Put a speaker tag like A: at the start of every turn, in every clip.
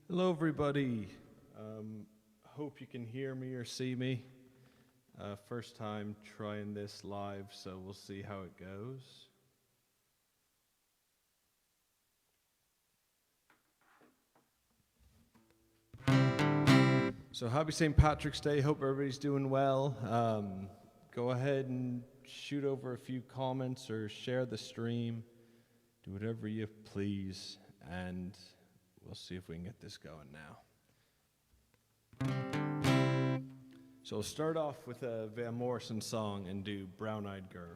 A: Hello, everybody. Hope you can hear me or see me. First time trying this live, so we'll see how it goes. So happy St. Patrick's Day. Hope everybody's doing well. Go ahead and shoot over a few comments or share the stream. Do whatever you please, and we'll see if we can get this going now. So I'll start off with a Van Morrison song and do Brown Eyed Girl.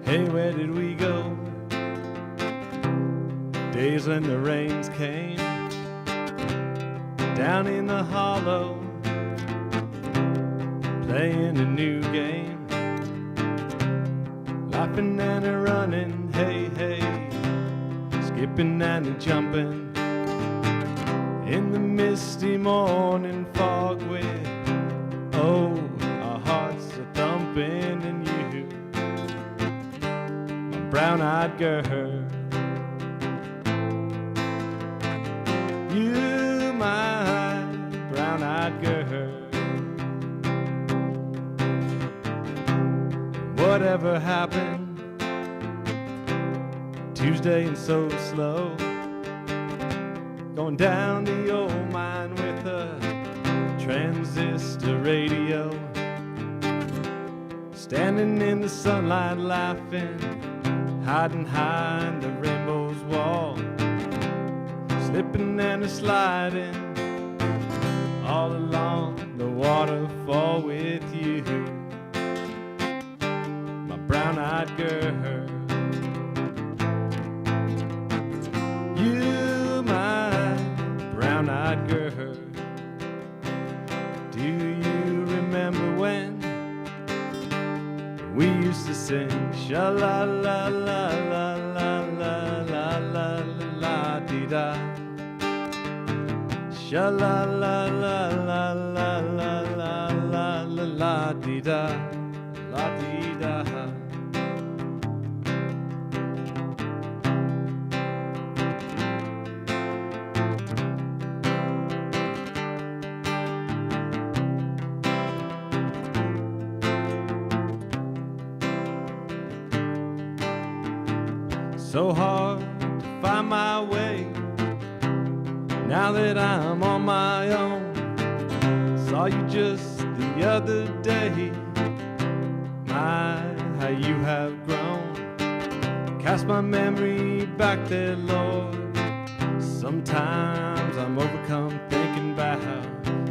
A: Hey, where did we go? Days when the rains came down in the hollow, playing a new game, laughing and a running, hey, hey, skipping and a jumping in the misty morning fog with, oh, our hearts are thumping and you, brown-eyed girl, you my brown-eyed girl. Whatever happened Tuesday and so slow, going down the old mine with a transistor radio, standing in the sunlight laughing, hiding behind the rainbow's wall, slipping and a sliding all along the waterfall with you, my brown-eyed girl. You, my brown-eyed girl. Do you remember when we used to sing sha-la-la-la-la-la-la-la-la-la-la-dee-da, sha-la-la-la-la-la-la-la-la-la-dee-da, la-dee-da. So hard to find my way now that I'm on my own. Saw you just the other day, my, how you have grown. Cast my memory back there, Lord. Sometimes I'm overcome thinking about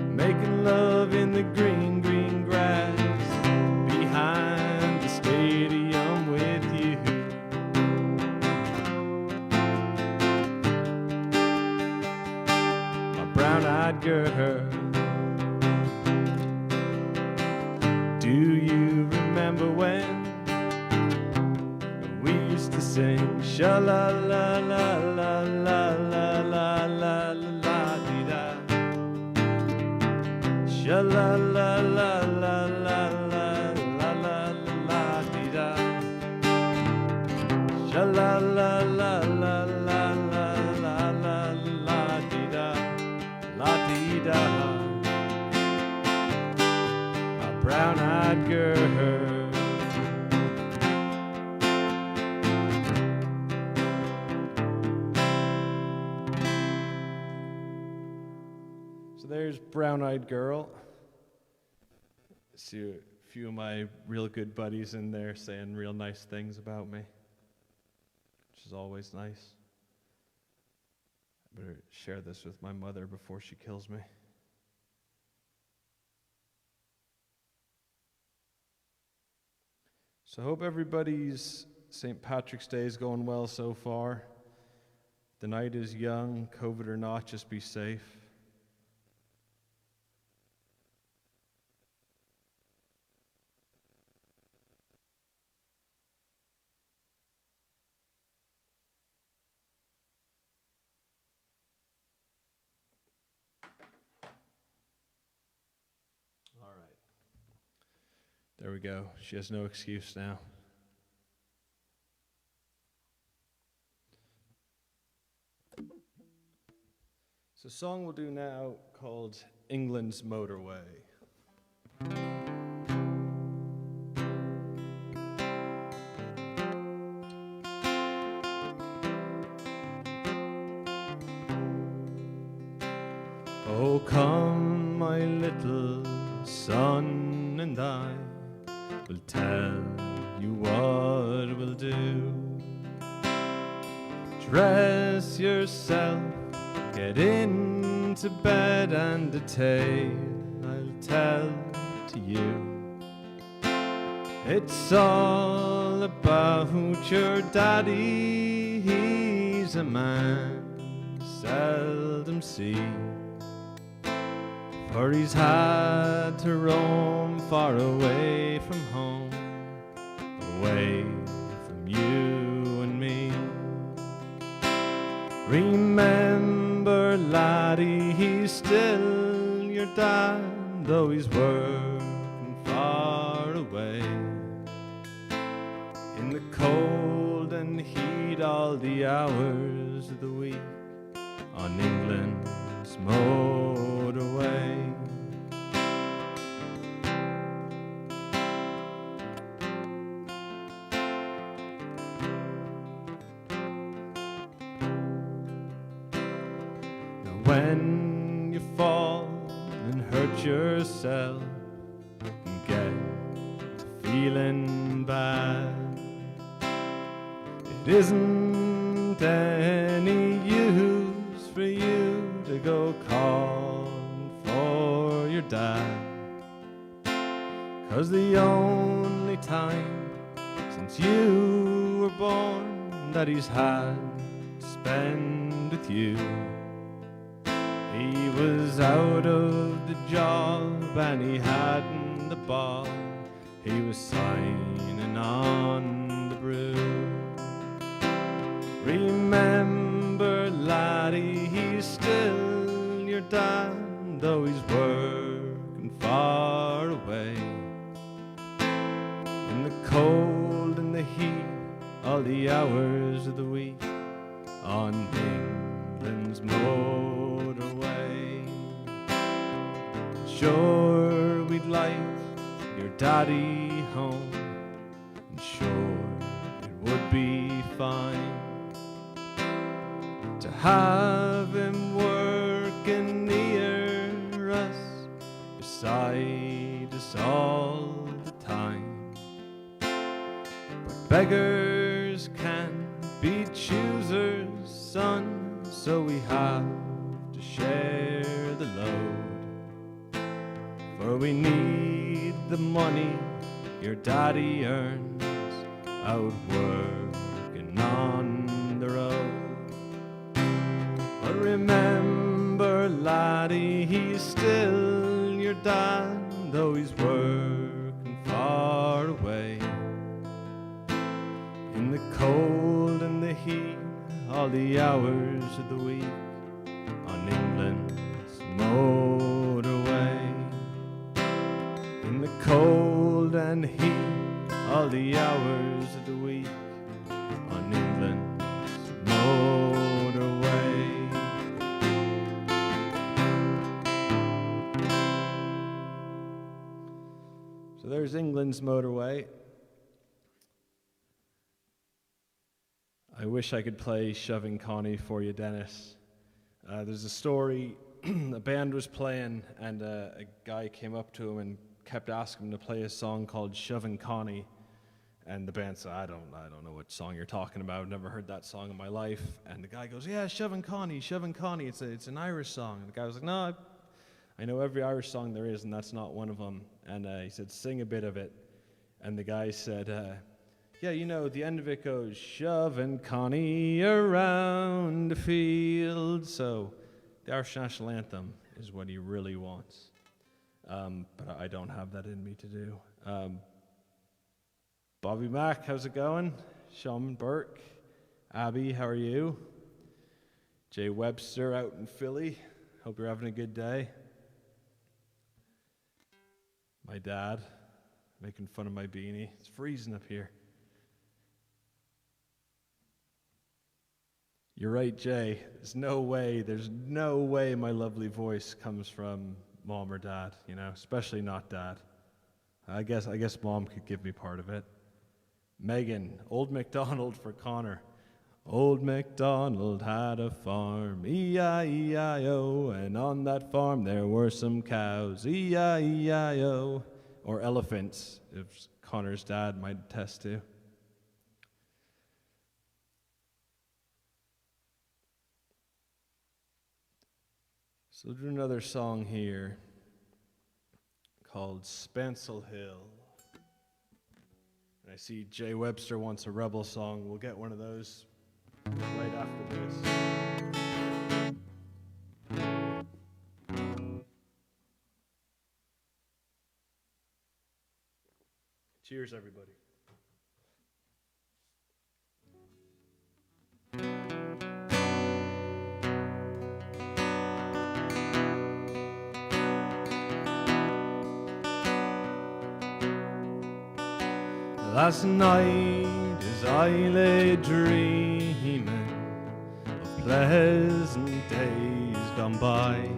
A: making love in the green, green grass behind the stadium with you. Brown-eyed girl, do you remember when we used to sing sha-la-la-la-la-la-la-la-la-la-dee-da, sha-la-la-la-la-la-la-la-la-la-dee-da, sha-la-la-la-la-la-la-la-la-dee-da, la-dee-da, my brown-eyed girl. So there's Brown-Eyed Girl. See a few of my real good buddies in there saying real nice things about me, which is always nice. I better share this with my mother before she kills me. So I hope everybody's St. Patrick's Day is going well so far. The night is young, COVID or not, just be safe. There we go. She has no excuse now. So, a song we'll do now called England's Motorway. Oh, come, my little son, and I will tell you what we'll do. Dress yourself, get into bed, and a tale I'll tell to you. It's all about your daddy. He's a man you seldom see, for he's had to roam far away from home, away from you and me. Remember, laddie, he's still your dad, though he's working far away. In the cold and heat all the hours of the week, on England's motorway. Now when you fall and hurt yourself and get to feeling bad, it isn't any use for you to go calling for your dad, 'cause the only time since you were born that he's had to spend with you, he was out of the job and he hadn't the ball, he was signing on the brew. Remember, laddie, he's still your dad, though he's working far away. In the cold and the heat, all the hours of the week, on England's motorway. Sure, we'd like your daddy home, and sure, it would be fine to have him working near us, beside us all the time. But beggars can't be choosers, son, so we have to share the load. For we need the money your daddy earns out working on the road. But remember, laddie, he's still your dad, though he's working far away. In the cold and the heat, all the hours of the week, on England's motorway. In the cold and heat, all the hours of the week, on England's motorway. So there's England's motorway. I wish I could play Shoving Connie for you, Dennis. There's a story, a band was playing and a guy came up to him and kept asking him to play a song called Shoving Connie. And the band said, I don't know what song you're talking about. I've never heard that song in my life. And the guy goes, yeah, Shoving Connie. It's an Irish song. And the guy was like, no, I know every Irish song there is, and that's not one of them. And he said, sing a bit of it. And the guy said, yeah, you know, the end of it goes, shoving Connie around the field. So the Irish national anthem is what he really wants. But I don't have that in me to do. Bobby Mack, how's it going? Sean Burke, Abby, how are you? Jay Webster out in Philly. Hope you're having a good day. My dad, making fun of my beanie. It's freezing up here. You're right, Jay. There's no way my lovely voice comes from mom or dad, you know, especially not dad. I guess mom could give me part of it. Megan, Old MacDonald for Connor. Old MacDonald had a farm, E-I-E-I-O, and on that farm there were some cows, E-I-E-I-O, or elephants, if Connor's dad might attest to. So we'll do another song here called Spancel Hill. And I see Jay Webster wants a rebel song. We'll get one of those right after this. Cheers, everybody. Last night as I lay dreaming of pleasant days gone by,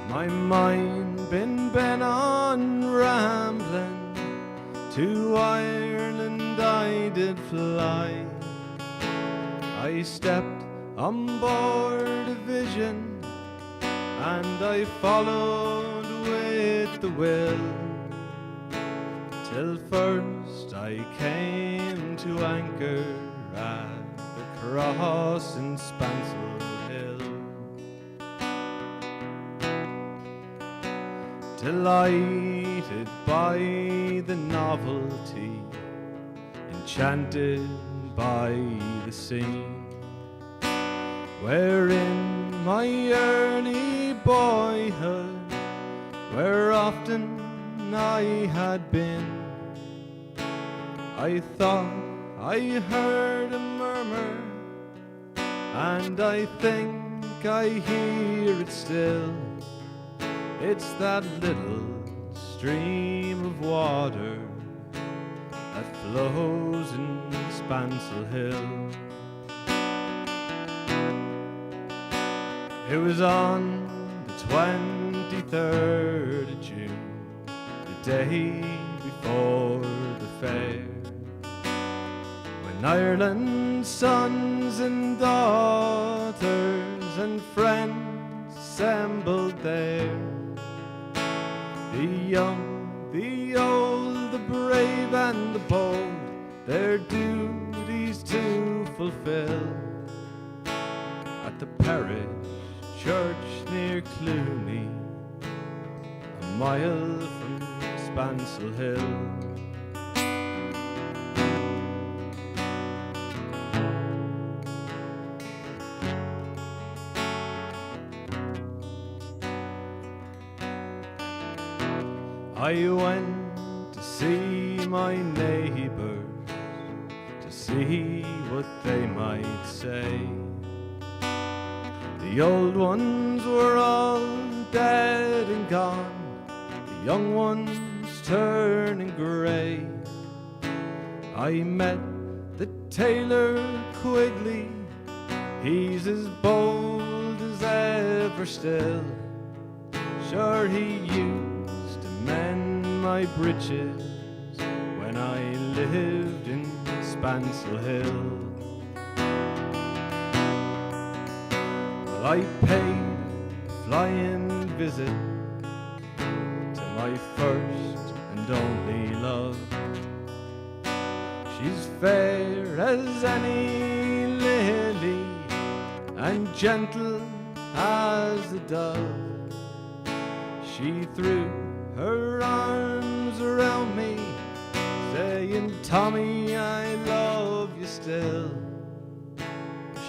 A: my mind been bent on rambling, to Ireland I did fly. I stepped on board a vision and I followed with the will, till first I came to anchor at the cross in Spancel Hill. Delighted by the novelty, enchanted by the scene, wherein my early boyhood, where often I had been, I thought I heard a murmur, and I think I hear it still. It's that little stream of water that flows in Spancel Hill. It was on the 23rd of June, the day before the fair, when Ireland's sons and daughters and friends assembled there. The young, the old, the brave and the bold, their duties to fulfill, at the parish church near Clooney, a mile from Spancel Hill. I went to see my neighbours, to see what they might say. The old ones were all dead and gone, the young ones turning grey. I met the tailor Quigley, he's as bold as ever still. Sure he used to mend my breeches when I lived in Spancel Hill. Well, I paid a flying visit to my first and only love. She's fair as any lily and gentle as a dove. She threw her arms around me, saying, Tommy, I love you still.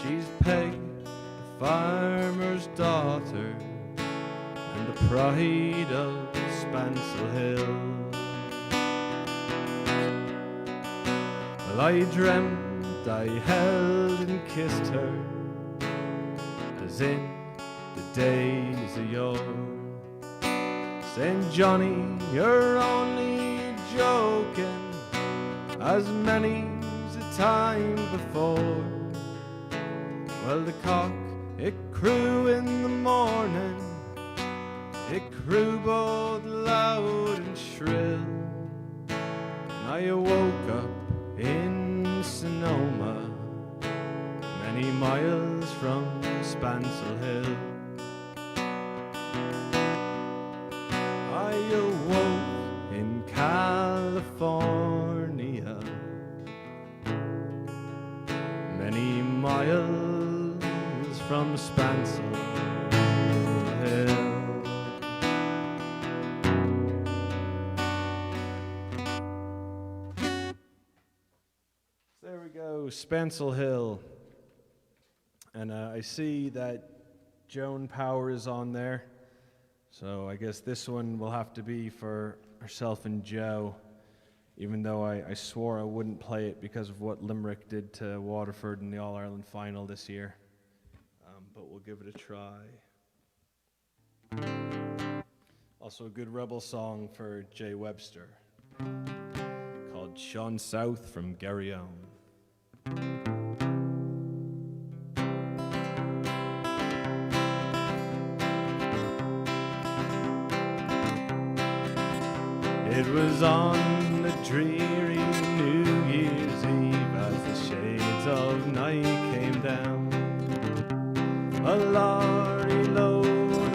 A: She's Peg, the farmer's daughter, and the pride of Spancel Hill. Well, I dreamt I held and kissed her, as in the days of yore, saying, Johnny, you're only joking as many's the time before. Well, the cock, it crew in the morning, it crew both loud and shrill. And I awoke up in Sonoma, many miles from Spancel Hill. I awoke in California, many miles from Spancel Hill. There we go, Spancel Hill. And I see that Joan Power is on there. So I guess this one will have to be for herself and Joe, even though I swore I wouldn't play it because of what Limerick did to Waterford in the All-Ireland final this year. But we'll give it a try. Also a good rebel song for Jay Webster called Sean South from Garryowen. It was on a dreary New Year's Eve as the shades of night came down. A lorry load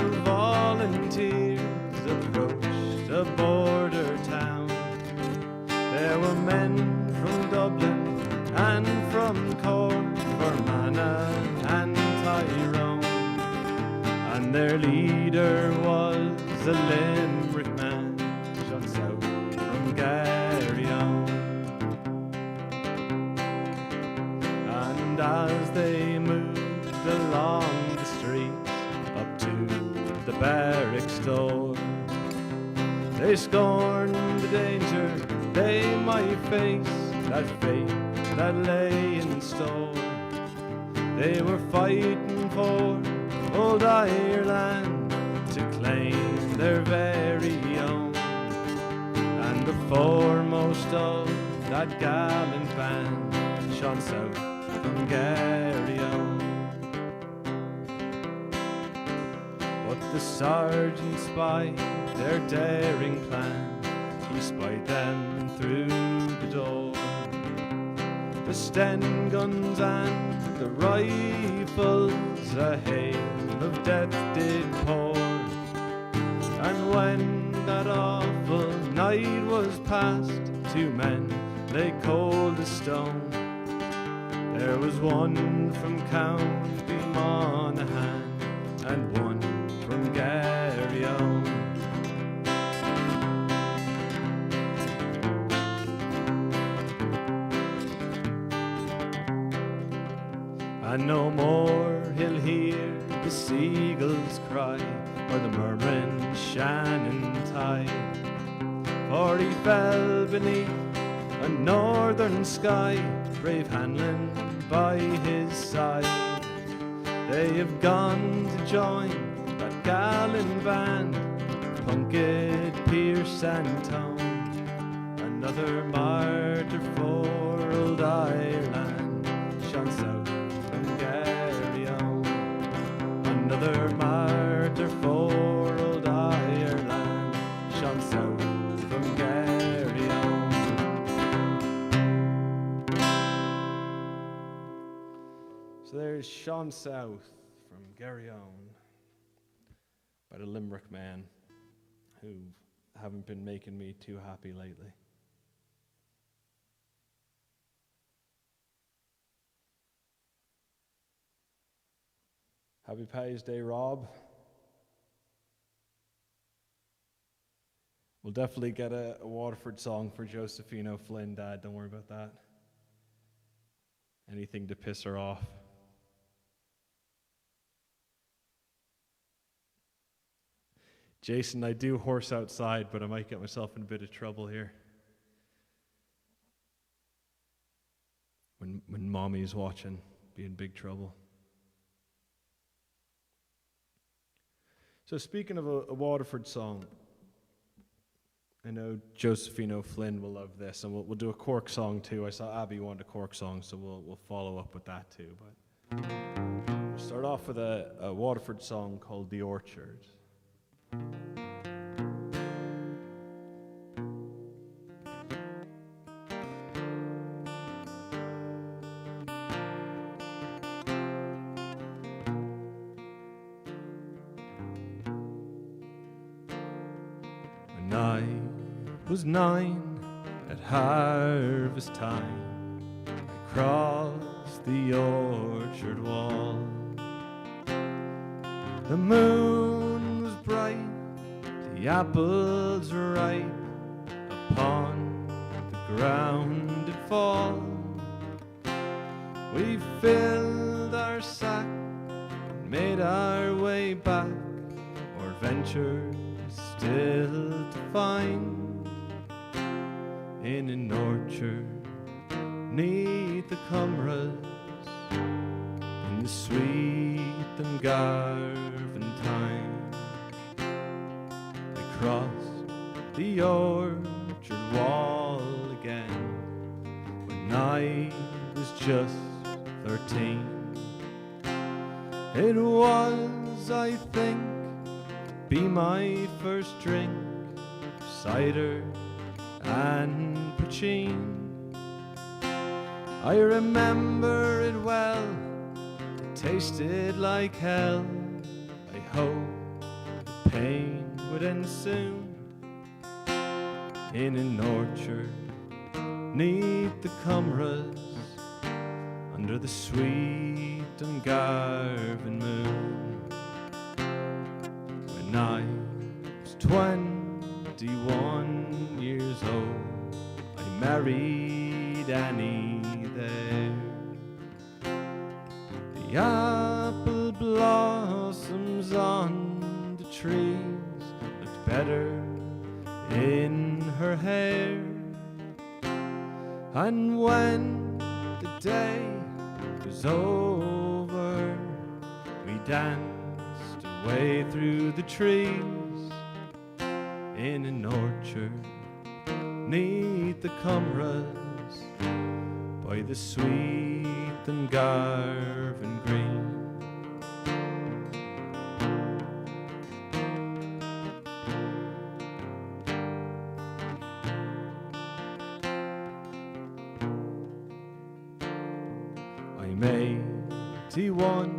A: of volunteers approached a border town. There were men from Dublin and from Cork, Fermanagh and Tyrone, and their leader was a Limerick man, Sean South from Garryowen. And as they moved along the streets up to the barracks door, they scorned the danger they might face, that fate that lay in store. They were fighting for old Ireland to claim their very own, and the foremost of that gallant band, Sean South from Garryowen. But the sergeant spied their daring plan, he spied them through the door. The Sten guns and the rifles a hail of death did pour. And when that awful night was past, two men lay cold as stone. There was one from County Monaghan and one from Garryowen. And no more he'll hear the seagulls cry or the murmuring Shannon tide, for he fell beneath a northern sky, brave Hanlon by his side. They have gone to join that gallant band, Plunkett, Pearse and Tone, another martyr for old Ireland, Sean South from Garryowen. Another martyr for old Ireland, Sean South from Garryowen. So there's Sean South from Garryowen by the Limerick man who haven't been making me too happy lately. Happy Paddy's Day, Rob. We'll definitely get a Waterford song for Josephine O'Flynn, Dad. Don't worry about that. Anything to piss her off. Jason, I do horse outside, but I might get myself in a bit of trouble here. When Mommy's watching, be in big trouble. So speaking of a Waterford song, I know Josephine O'Flynn will love this, and we'll do a Cork song too. I saw Abby want a Cork song, so we'll follow up with that too. But we'll start off with a Waterford song called "The Orchard." When I was 9 at harvest time, I crossed the orchard wall. The moon was bright, the apples ripe, upon the ground did fall. We filled our sack and made our way back, more adventures still to find. In an orchard, 'neath the comrades, in the sweet and garvin time, I crossed the orchard wall again when I was just 13. It was, I think, be my first drink of cider and poachine. I remember it well, it tasted like hell. I hoped the pain would end soon. In an orchard, 'neath the comrades, under the sweet and garvin moon. When I was 21 years old, I married Annie there. The apple blossoms on the trees looked better in her hair. And when the day was over, we danced away through the trees in an orchard, 'neath the comrades, by the sweet and garvin green. I'm 81,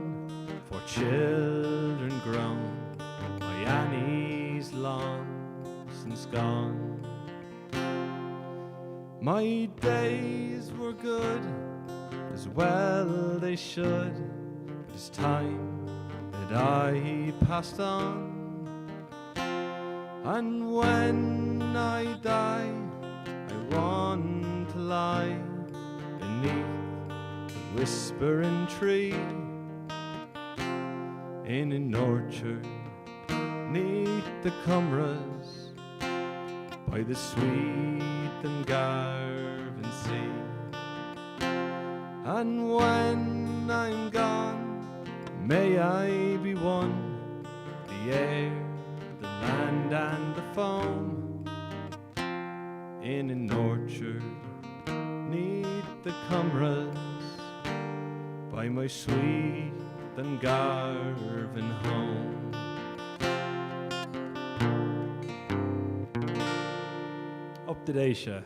A: 4 children grown, my Annie's long since gone. My days were good, as well they should, but it's time that I passed on. And when I die, I want to lie beneath the whispering tree in an orchard, 'neath the comrades, by the sweet and garvin sea. And when I'm gone, may I be one, the air, the land and the foam, in an orchard, 'neath the comrades, by my sweet and garvin home. Up to Daisha.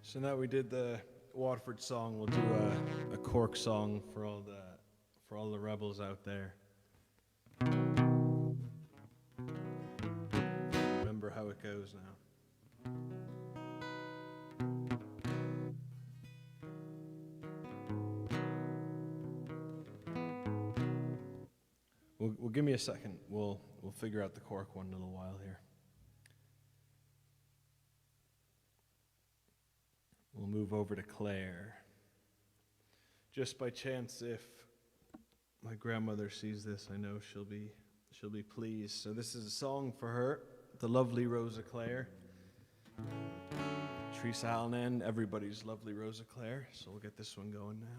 A: So now we did the Waterford song, we'll do a Cork song for all the rebels out there. Remember how it goes now. Well, give me a second. We'll figure out the Cork one in a little while here. We'll move over to Claire. Just by chance, if my grandmother sees this, I know she'll be pleased. So this is a song for her. the lovely Rosa Clare. Teresa Allen and everybody's lovely Rosa Clare. So we'll get this one going now.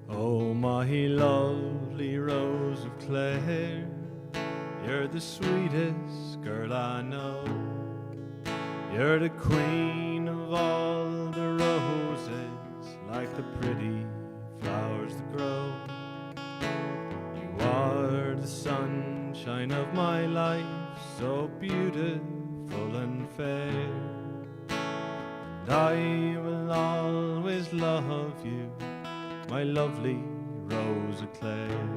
A: Oh, my lovely Rose of Clare, you're the sweetest girl I know. You're the queen of all the roses, like the pretty flowers that grow. You are the sunshine of my life, so beautiful and fair. And I will always love you, my lovely Rosa Clare.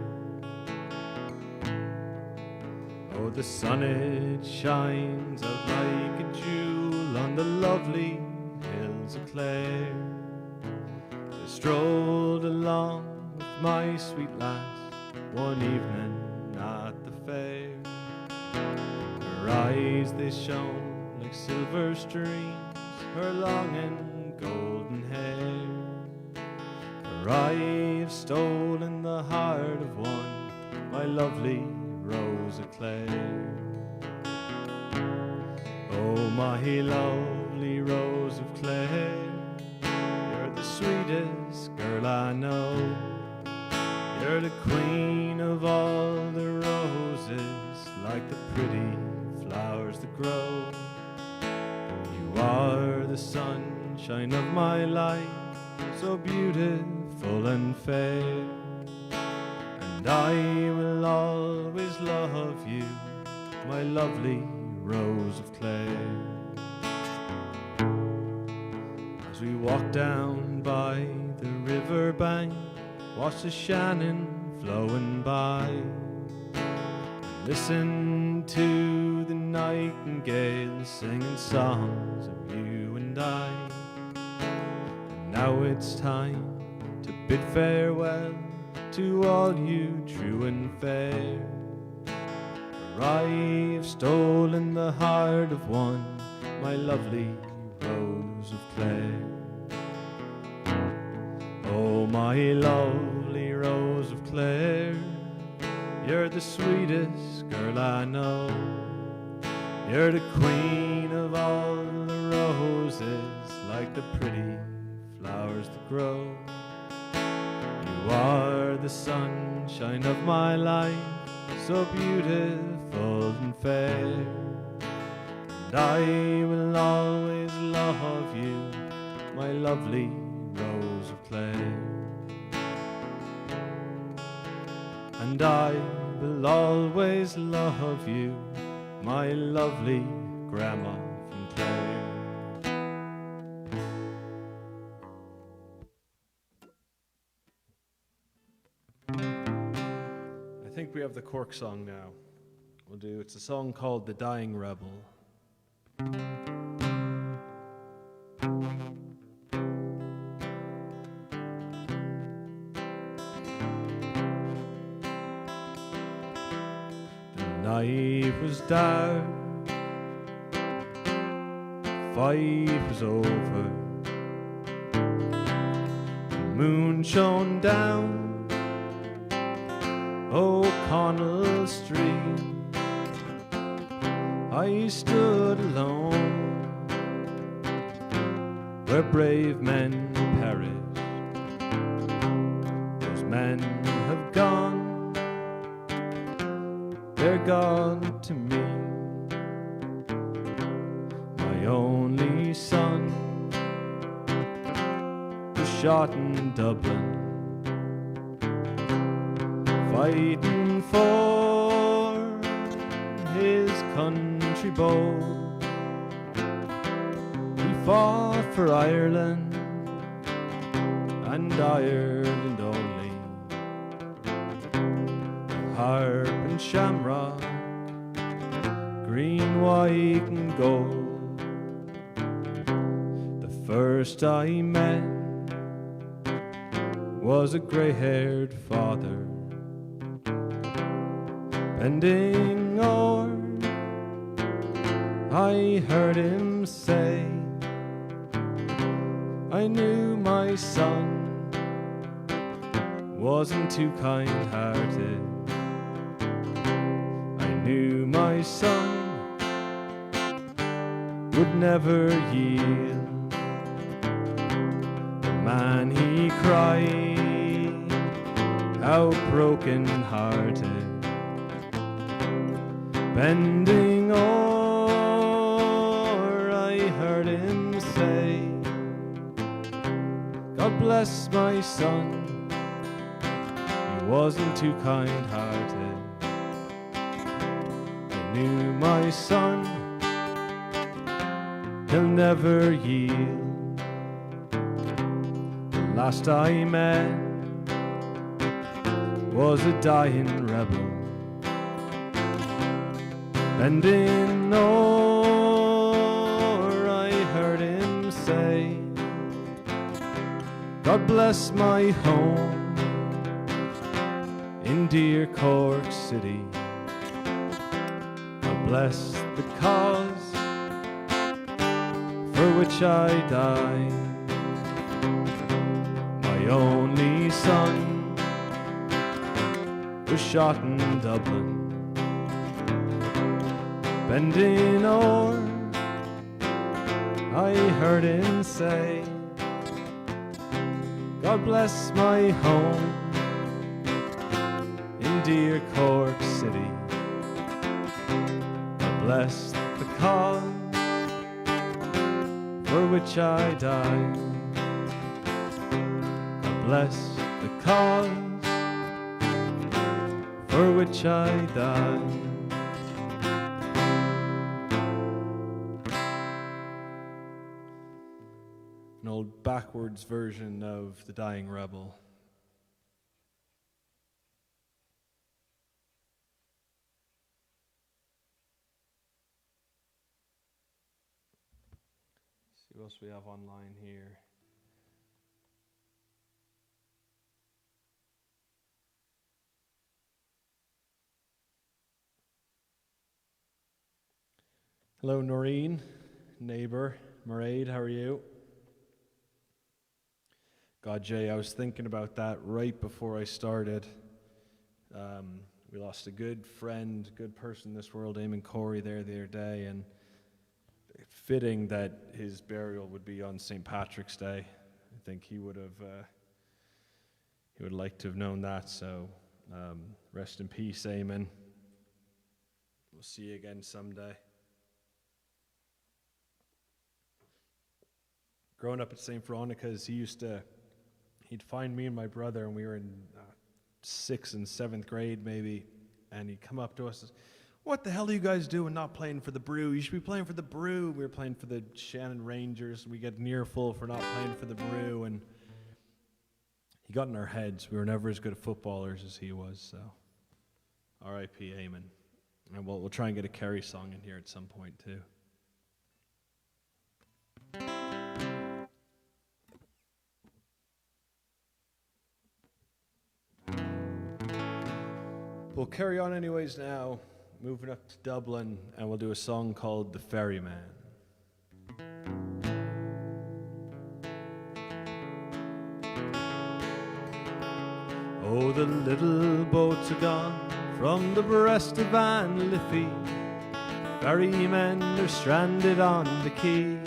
A: Oh, the sun, it shines out like a jewel on the lovely hills of Clare. I strolled along with my sweet lass one evening at the fair. Her eyes, they shone like silver streams, her long and golden hair. For I have stolen the heart of one, my lovely Rosa Clare. Oh, my lovely Rose of Clare, you're the sweetest girl I know. You're the queen of all the roses, like the pretty flowers that grow. You are the sunshine of my life, so beautiful and fair. And I will always love you, my lovely Rose of Clare. As we walk down by the river bank, watch the Shannon flowing by, listen to the nightingales singing songs of you and I. And now it's time to bid farewell to all you true and fair. For I have stolen the heart of one, my lovely Rose of Clare. Oh, my lovely Rose of Clare, you're the sweetest girl I know. You're the queen of all the roses, like the pretty flowers that grow. You are the sunshine of my life, so beautiful and fair. And I will always love you, my lovely Rose of Clare. And I will always love you, my lovely Grandma from Clare. I think we have the Cork song now. It's a song called The Dying Rebel. The night was dark, the fight was over, the moon shone down O'Connell Street. I stood alone where brave men perish. Those men have gone, they're gone to me. My only son was shot in Dublin, fighting for his country bold. He fought for Ireland and Ireland only. Harp and shamrock, green, white and gold. The first I met was a grey-haired father bending o'er. I heard him say, I knew my son wasn't too kind-hearted. I knew my son would never yield. The man he cried, how broken-hearted, bending o'er, I heard him say, God bless my son, he wasn't too kind-hearted. I knew my son, he'll never yield. The last I met was a dying rebel, bending o'er, I heard him say, God bless my home in dear Cork City. God bless the cause for which I die. My only son was shot in Dublin, bending o'er, I heard him say, God bless my home in dear Cork City. God bless the cause for which I die. God bless the cause for which I die. An old backwards version of The Dying Rebel. See what else we have online here. Hello, Noreen, neighbor, Mairead, how are you? God, Jay, I was thinking about that right before I started. We lost a good friend, good person in this world, Eamon Corey, there the other day, and fitting that his burial would be on St. Patrick's Day. I think he would like to have known that, so rest in peace, Eamon. We'll see you again someday. Growing up at St. Veronica's, he'd find me and my brother, and we were in 6th and 7th grade maybe, and he'd come up to us and say, what the hell are you guys doing not playing for the Brew? You should be playing for the Brew. We were playing for the Shannon Rangers, and we get near full for not playing for the Brew, and he got in our heads. We were never as good at footballers as he was, so R.I.P. Eamon. And we'll try and get a Kerry song in here at some point too. We'll carry on anyways now, moving up to Dublin, and we'll do a song called The Ferryman. Oh, the little boats are gone from the breast of Anne Liffey. Ferrymen are stranded on the quay.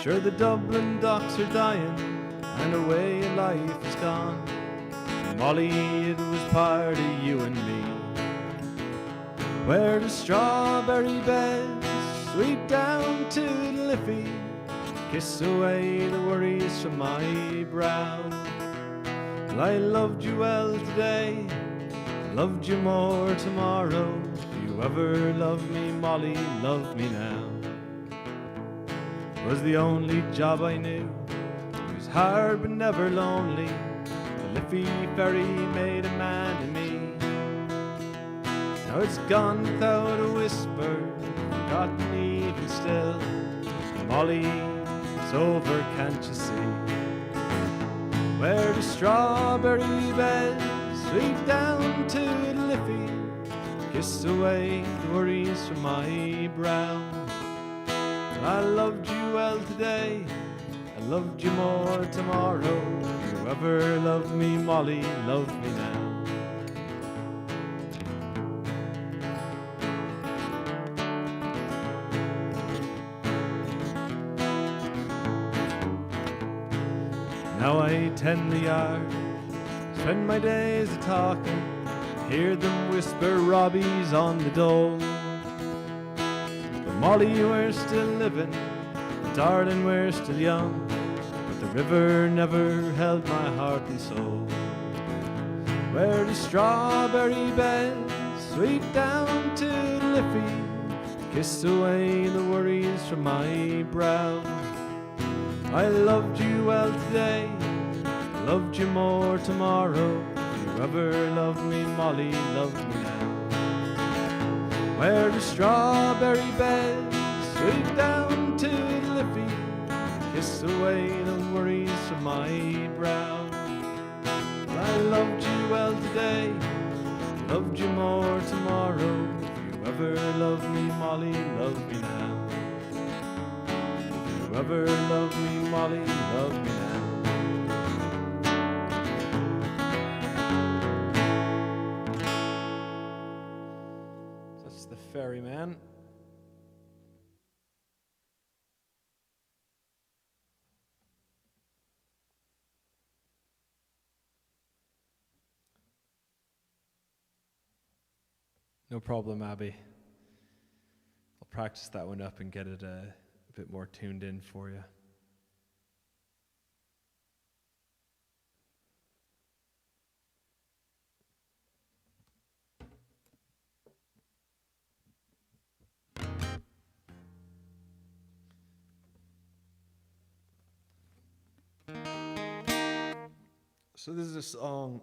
A: Sure, the Dublin docks are dying, and our way of life is gone. Molly, it was part of you and me. Where the strawberry beds sweep down to the Liffey, kiss away the worries from my brow. Well, I loved you well today, loved you more tomorrow. If you ever loved me, Molly, love me now. It was the only job I knew. It was hard but never lonely. The Liffey ferry made a man of me. Now it's gone without a whisper, forgotten even still. Molly, it's over, can't you see? Where the strawberry beds sweep down to the Liffey, kiss away the worries from my brow. I loved you well today, loved you more tomorrow. If you ever loved me, Molly, love me now. Now I tend the yard, spend my days a talking, hear them whisper Robbie's on the dole. But Molly, we're still living, darling, we're still young, but the river never held my heart and soul. Where the strawberry beds sweep down to the Liffey, kiss away the worries from my brow. I loved you well today, loved you more tomorrow. If you ever loved me, Molly, love me now. Where the strawberry beds sweep down to the Liffey, kiss away the worries from my brow. I loved you well today, loved you more tomorrow. If you ever loved me, Molly, love me now. Ever love me, Molly, love me now. That's the Ferryman. No problem, Abby. I'll practice that one up and get it a bit more tuned in for you. So this is a song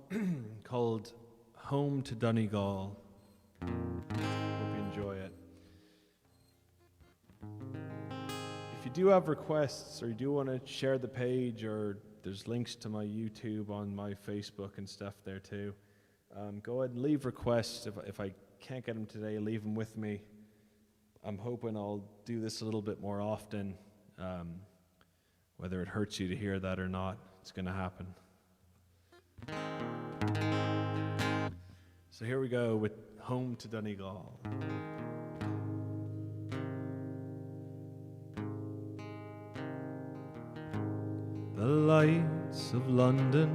A: called Home to Donegal. Hope you enjoy it. If you do have requests or you do want to share the page, or there's links to my YouTube on my Facebook and stuff there too, go ahead and leave requests. If I can't get them today, leave them with me. I'm hoping I'll do this a little bit more often. Whether it hurts you to hear that or not, it's going to happen. So here we go with Home to Donegal. The lights of London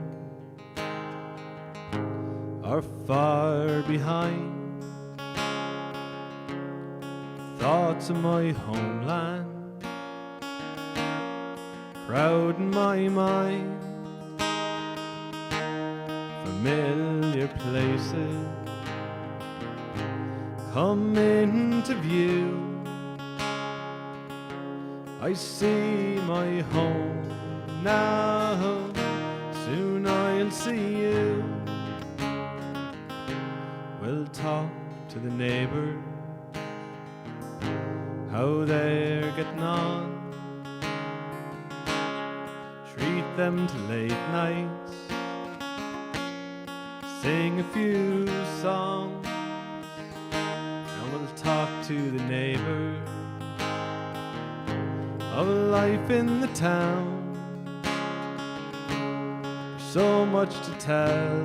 A: are far behind. Thoughts of my homeland crowd in my mind. Familiar places come into view. I see my home now, soon I'll see you. We'll talk to the neighbours, how they're getting on. Treat them to late nights, sing a few songs, and we'll talk to the neighbours of life in the town. So much to tell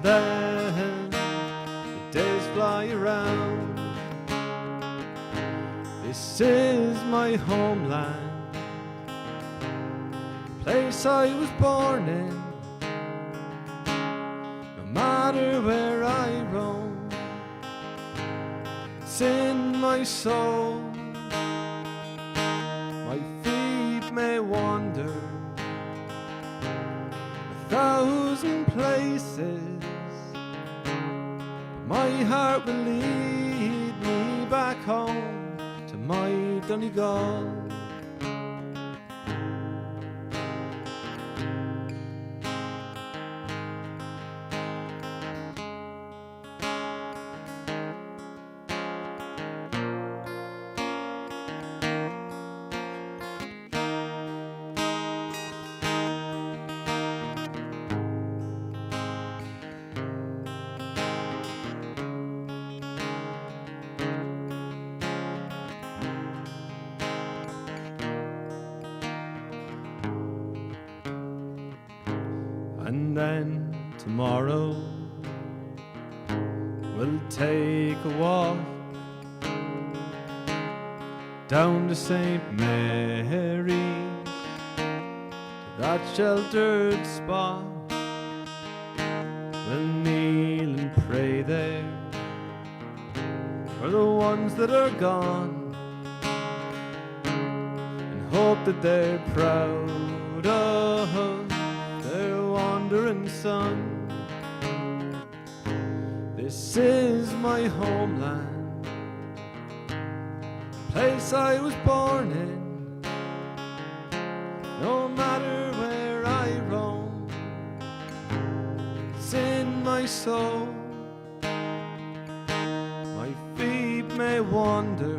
A: them, the days fly around. This is my homeland, the place I was born in. No matter where I roam, it's in my soul. My feet may wander 1,000 places, but my heart will lead me back home to my Donegal. And then tomorrow we'll take a walk down to St. Mary's, that sheltered spot. We'll kneel and pray there for the ones that are gone, and hope that they're proud of their wandering son. This is my homeland, the place I was born in. No matter where I roam, it's in my soul. My feet may wander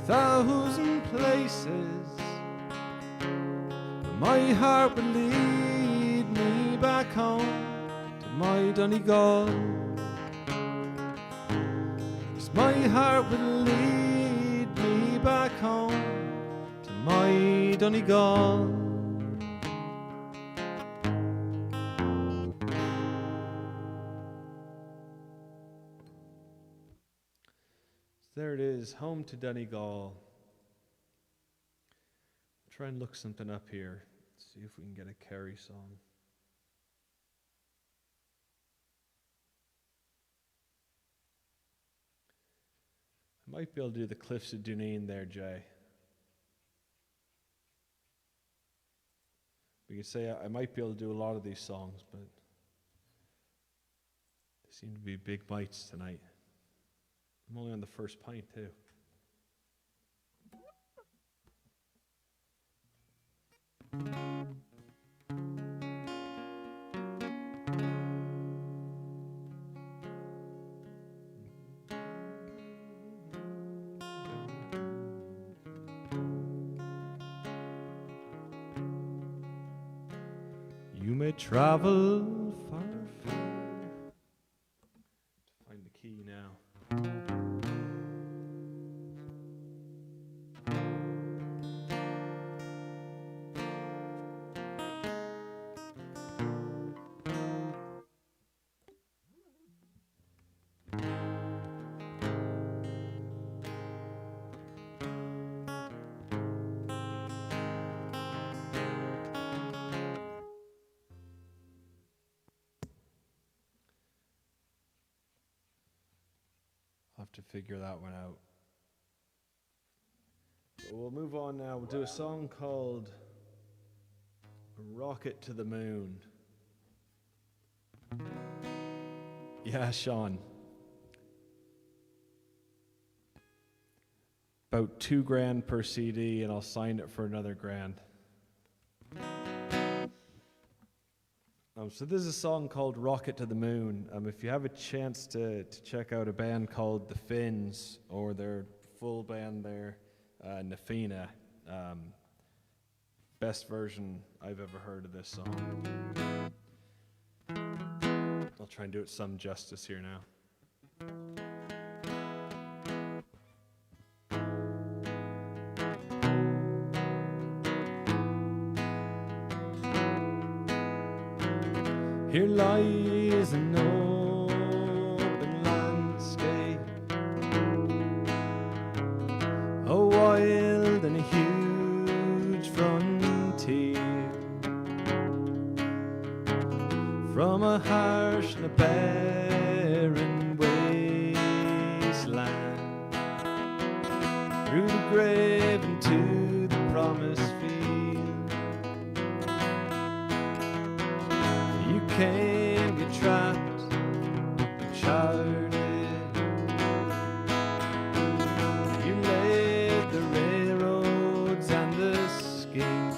A: 1,000 places, but my heart will lead me back home to my Donegal. Yes, my heart will lead me back home to my Donegal. There it is, home to Donegal. Try and look something up here. See if we can get a Kerry song. I might be able to do the Cliffs of Dooneen there, Jay. We could say I might be able to do a lot of these songs, but they seem to be big bites tonight. I'm only on the first pint, too. You may travel far, far. Find the key now. I'll have to figure that one out. But we'll move on now. We'll do a song called Rocket to the Moon. Yeah, Sean. About $2,000 per CD, and I'll sign it for another $1,000. So this is a song called Rocket to the Moon. If you have a chance to check out a band called The Finns, or their full band there, Nafina, best version I've ever heard of this song. I'll try and do it some justice here now. Here lies an open landscape, a wild and a huge frontier, from a harsh and a barren wasteland, through the grave and to the promised field. You can get trapped, charted. You laid the railroads and the schemes.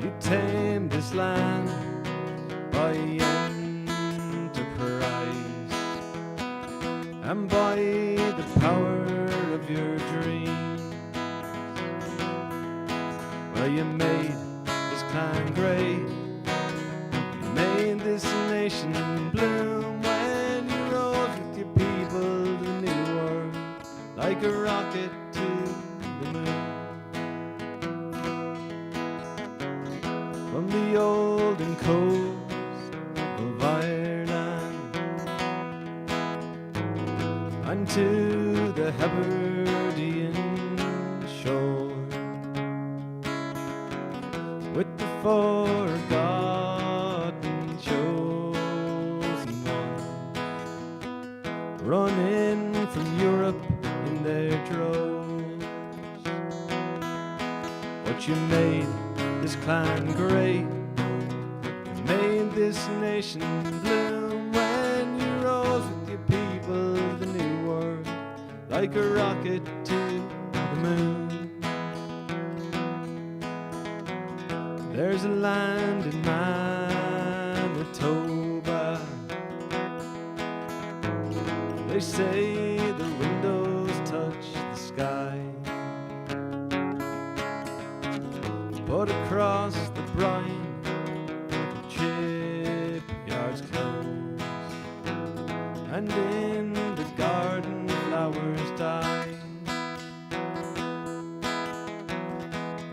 A: You tamed this land by enterprise and by the power of your dreams. Well, you made this clan great. You made this nation bloom when you rose with your people to the new world, like a rocket to the moon. the olden coast of Ireland and to the Hebridean shore, with the forgotten chosen ones running from Europe in their droves. But you made this clan great, you made this nation bloom when you rose with your people of the new world like a rocket to the moon. There's a land in Manitoba, they say the windows touch the sky, but across the brine the shipyards close, and in the garden flowers die.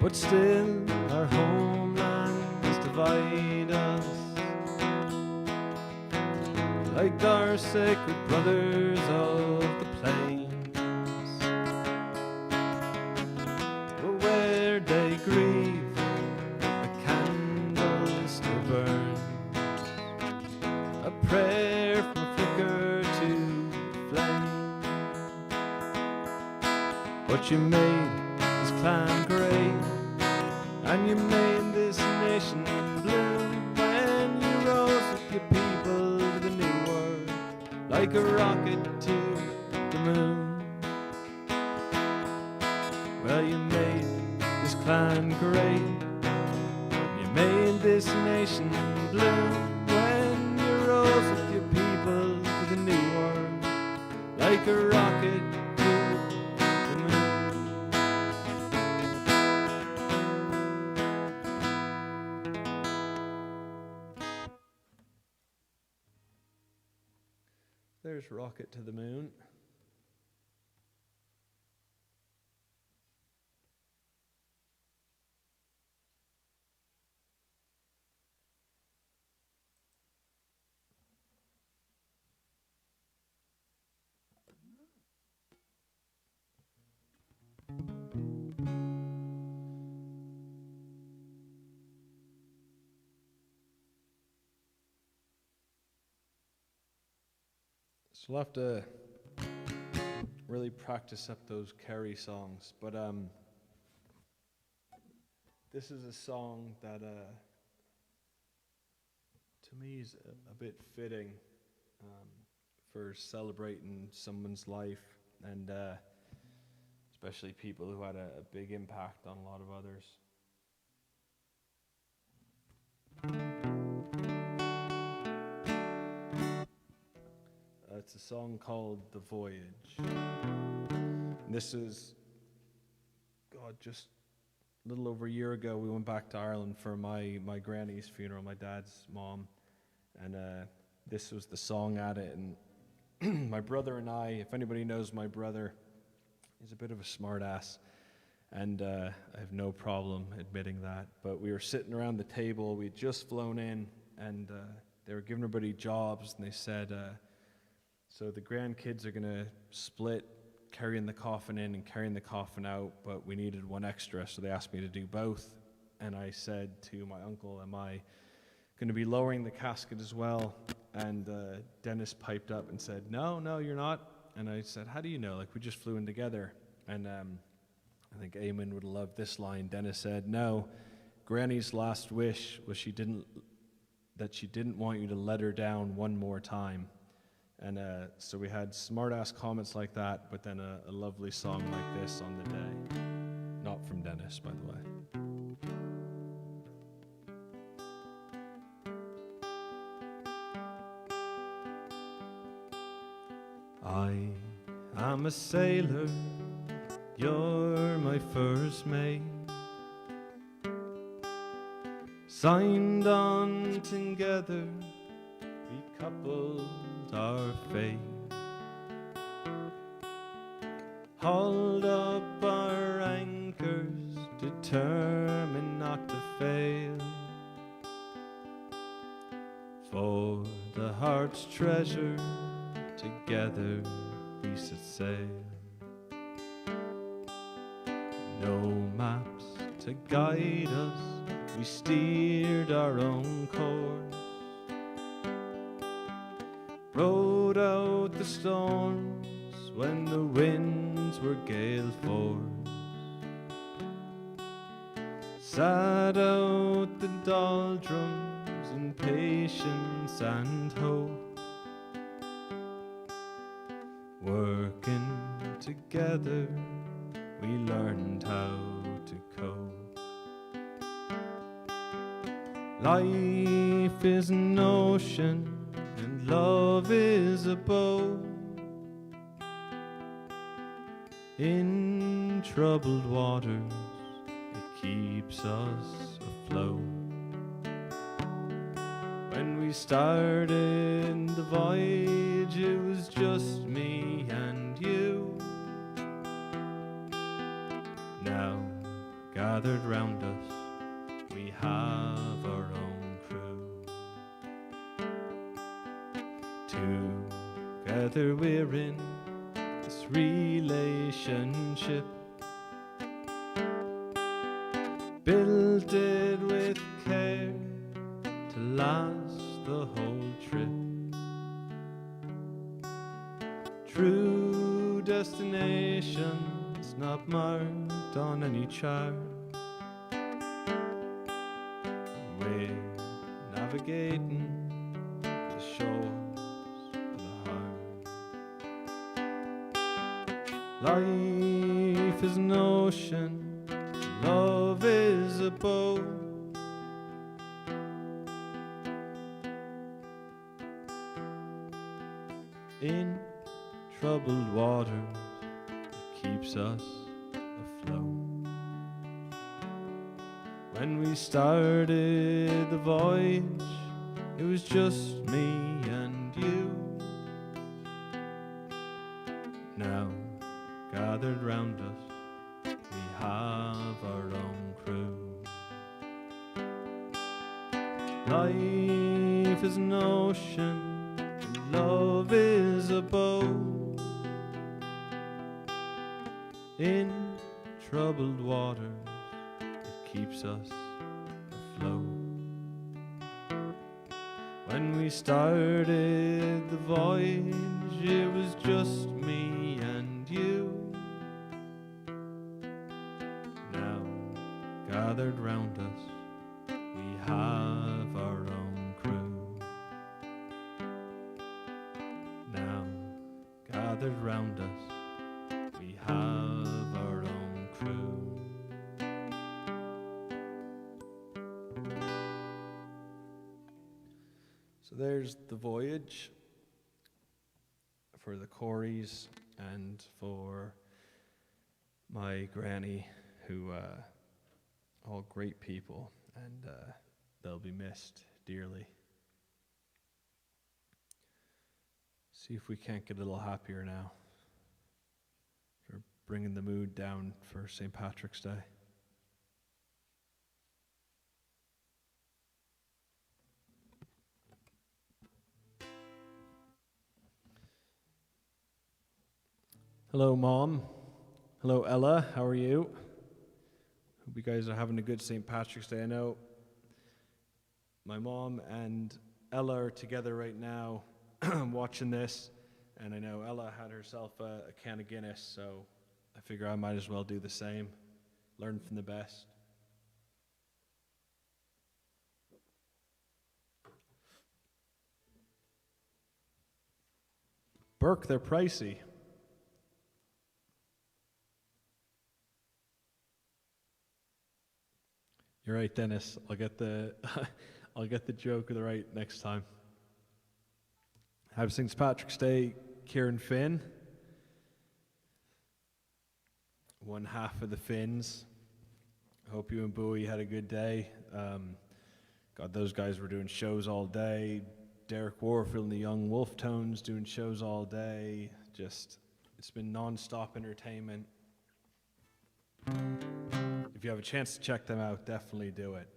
A: But still our homelands divide us, like our sacred brothers of the plains, where they grieve, a candle still burns, a prayer from flicker to flame. But you made this clan great, and you made this nation bloom when you rose with your people to the new world like a rocket to the moon. Well, you made this clan great, you made this nation bloom when you rose with your people to the new world like a rocket to the moon. There's Rocket to the Moon. So we'll have to really practice up those Kerry songs, but this is a song that to me is a bit fitting for celebrating someone's life, and especially people who had a big impact on a lot of others. It's a song called The Voyage. And this is, God, just a little over a year ago, we went back to Ireland for my granny's funeral, my dad's mom. And this was the song at it. And my brother and I, if anybody knows my brother, he's a bit of a smart ass. And I have no problem admitting that. But we were sitting around the table, we had just flown in, and they were giving everybody jobs, and they said, so the grandkids are going to split carrying the coffin in and carrying the coffin out, but we needed one extra, so they asked me to do both. And I said to my uncle, am I going to be lowering the casket as well? And Dennis piped up and said, no, you're not. And I said, how do you know? Like, we just flew in together. And I think Eamon would have loved this line. Dennis said, no, Granny's last wish was she didn't want you to let her down one more time. And so we had smart-ass comments like that, but then a lovely song like this on the day. Not from Dennis, by the way. I am a sailor, you're my first mate, signed on together, we coupled our fate, hauled up our anchors, determined not to fail, heart's treasure, together we set sail. No maps to guide us, we steered our own course. Rode out the storms when the winds were gale force. Sat out the doldrums in patience and hope, working together we learned how to cope. Life is an ocean and love is a boat. In troubled waters it keeps us afloat. When we started the voyage it was just me and you. Now gathered round us we have our own crew. Together we're in this relationship, built it with care to last the whole trip. True destination's not marked on any chart. We're navigating the shores of the heart. Life is an ocean, love is a boat. In troubled waters it keeps us afloat. When we started the voyage it was just me and you. Now gathered round us we have our own crew. Life is an ocean, love is a boat. In troubled waters it keeps us afloat. When we started the voyage it was just me and you. Now gathered round us we have our own crew. Now gathered round us we have our own crew. So there's The Voyage for the Coreys and for my granny, who all great people, and they'll be missed dearly. See if we can't get a little happier now. For bringing the mood down for St. Patrick's Day. Hello, Mom. Hello, Ella. How are you? Hope you guys are having a good St. Patrick's Day. I know my mom and Ella are together right now watching this, and I know Ella had herself a can of Guinness, so I figure I might as well do the same. Learn from the best. Burke, they're pricey. You're right, Dennis. I'll get the I'll get the joke right next time. Happy St. Patrick's Day, Kieran Finn. One half of the Finns. I hope you and Bowie had a good day. God, those guys were doing shows all day. Derek Warfield and the Young Wolf Tones doing shows all day. Just, it's been non-stop entertainment. If you have a chance to check them out, definitely do it.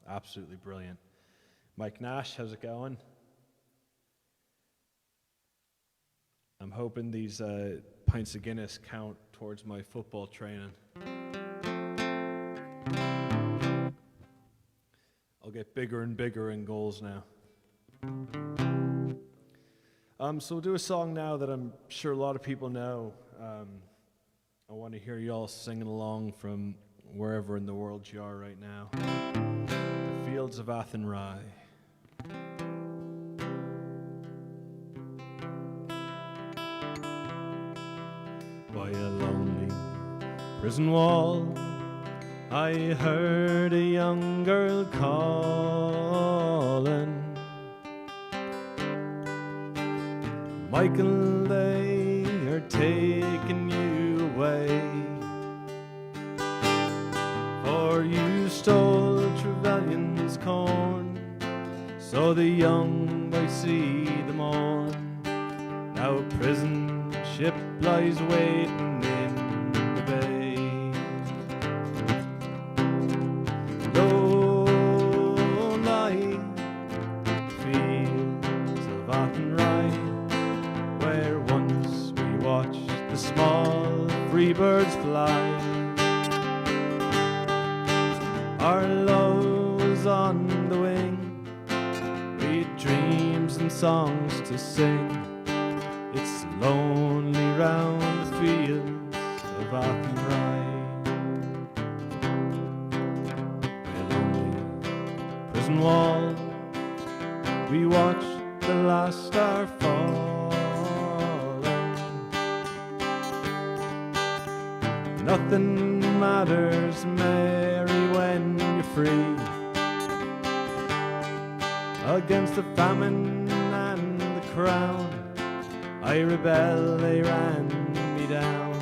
A: Absolutely brilliant. Mike Nash, how's it going? I'm hoping these pints of Guinness count towards my football training. I'll get bigger and bigger in goals now. So we'll do a song now that I'm sure a lot of people know. I want to hear y'all singing along from wherever in the world you are right now. The Fields of Athenry. By a lonely prison wall, I heard a young girl calling. Michael, they are taking you away, for you stole Trevelyan's corn, so the young may see the morn. Now a prison ship lies waiting in the bay. Lonely fields of Athenry, where once we watched the small free birds fly. Our love was on the wing, we had dreams and songs to sing. It's lonely round the fields of Athenry. By a lonely prison wall, we watched the last star falling. Nothing matters, Mary, when you're free. Against the famine and the crown, I rebel, they ran me down.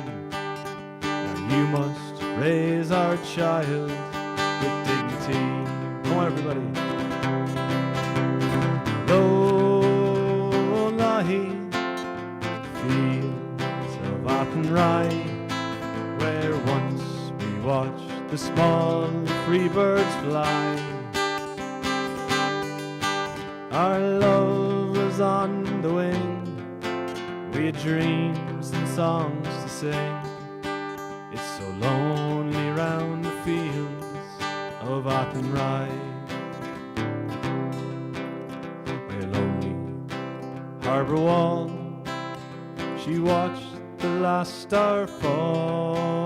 A: Now you must raise our child with dignity. Come on, everybody. Lonely fields of Athenry, where once we watched the small free birds fly. Our love was on the wing, we had dreams and songs to sing. It's so lonely round the fields of Athenry. By a lonely harbour wall, she watched the last star falling.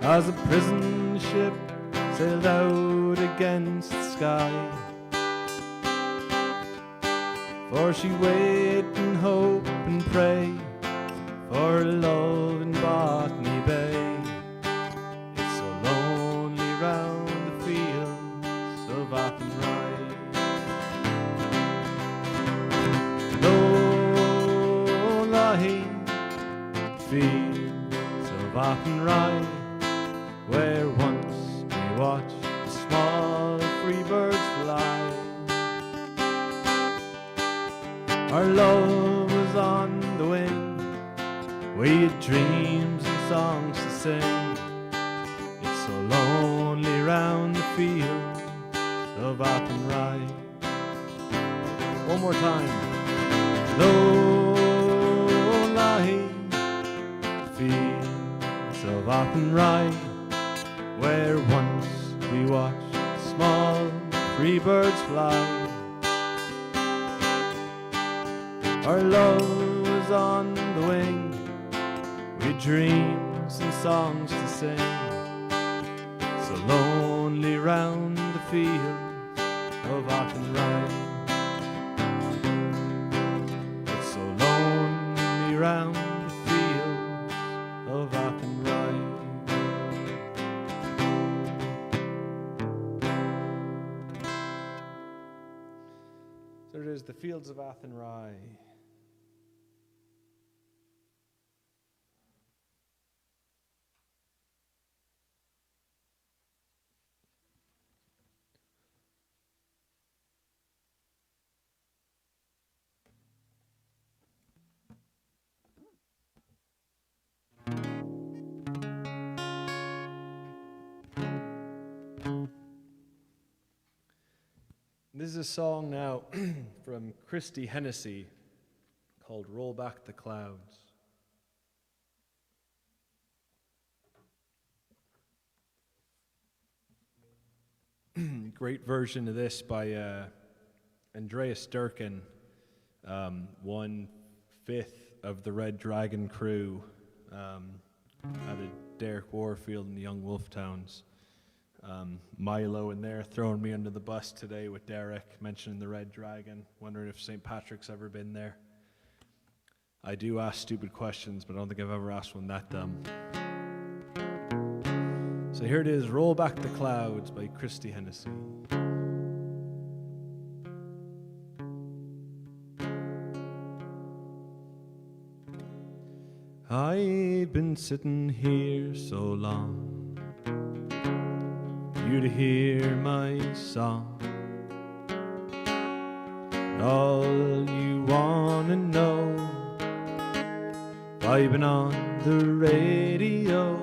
A: As a prison ship sailed out against the sky, for she wait and hope and pray for love in Botany Bay. It's so lonely round the fields of Athenry. Lonely fields of Athenry, where once we watched the small free birds fly. Our love was on the wing, we had dreams and songs to sing. It's so lonely round the fields of Athenry. One more time. Lonely fields of Athenry, where once we watched the small free birds fly. Our love was on the wing, we had dreams and songs to sing. So lonely round the fields of Athenry. It's so lonely round the fields of Athenry. There it is, the Fields of Athenry. This is a song now from Christy Hennessy called Roll Back the Clouds. Great version of this by Andreas Durkin, 1/5 of the Red Dragon crew out of Derek Warfield and the Young Wolftowns. Milo in there throwing me under the bus today with Derek, mentioning the Red Dragon, wondering if St. Patrick's ever been there. I do ask stupid questions, but I don't think I've ever asked one that dumb. So here it is, Roll Back the Clouds by Christy Hennessy. I've been sitting here so long, you to hear my song. All you wanna know, vibing on the radio.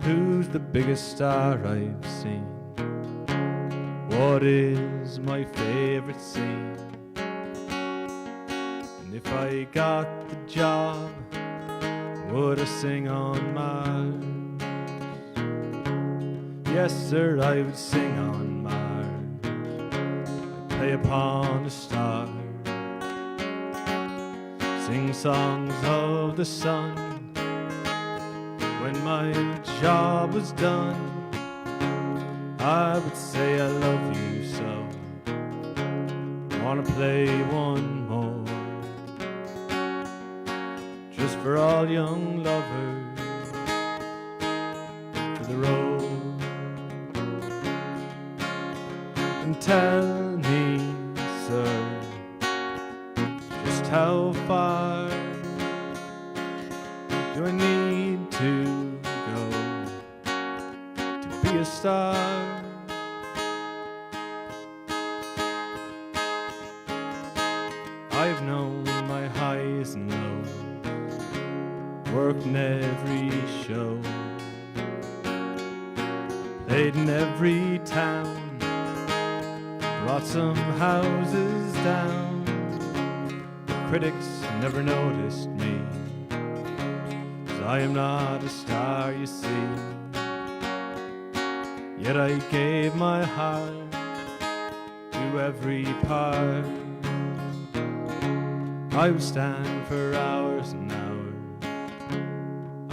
A: Who's the biggest star I've seen? What is my favorite scene? And if I got the job, would I sing on Mars? Yes, sir, I would sing on Mars. I'd play upon a star, sing songs of the sun. When my job was done, I would say I love you so. Wanna play one more, just for all young lovers, for the road. And tell me, sir, just how far do I need to go to be a star? I've known my highs and lows, worked in every show, played in every town, brought some houses down. The critics never noticed me, 'cause I am not a star, you see. Yet I gave my heart to every part. I would stand for hours and hours,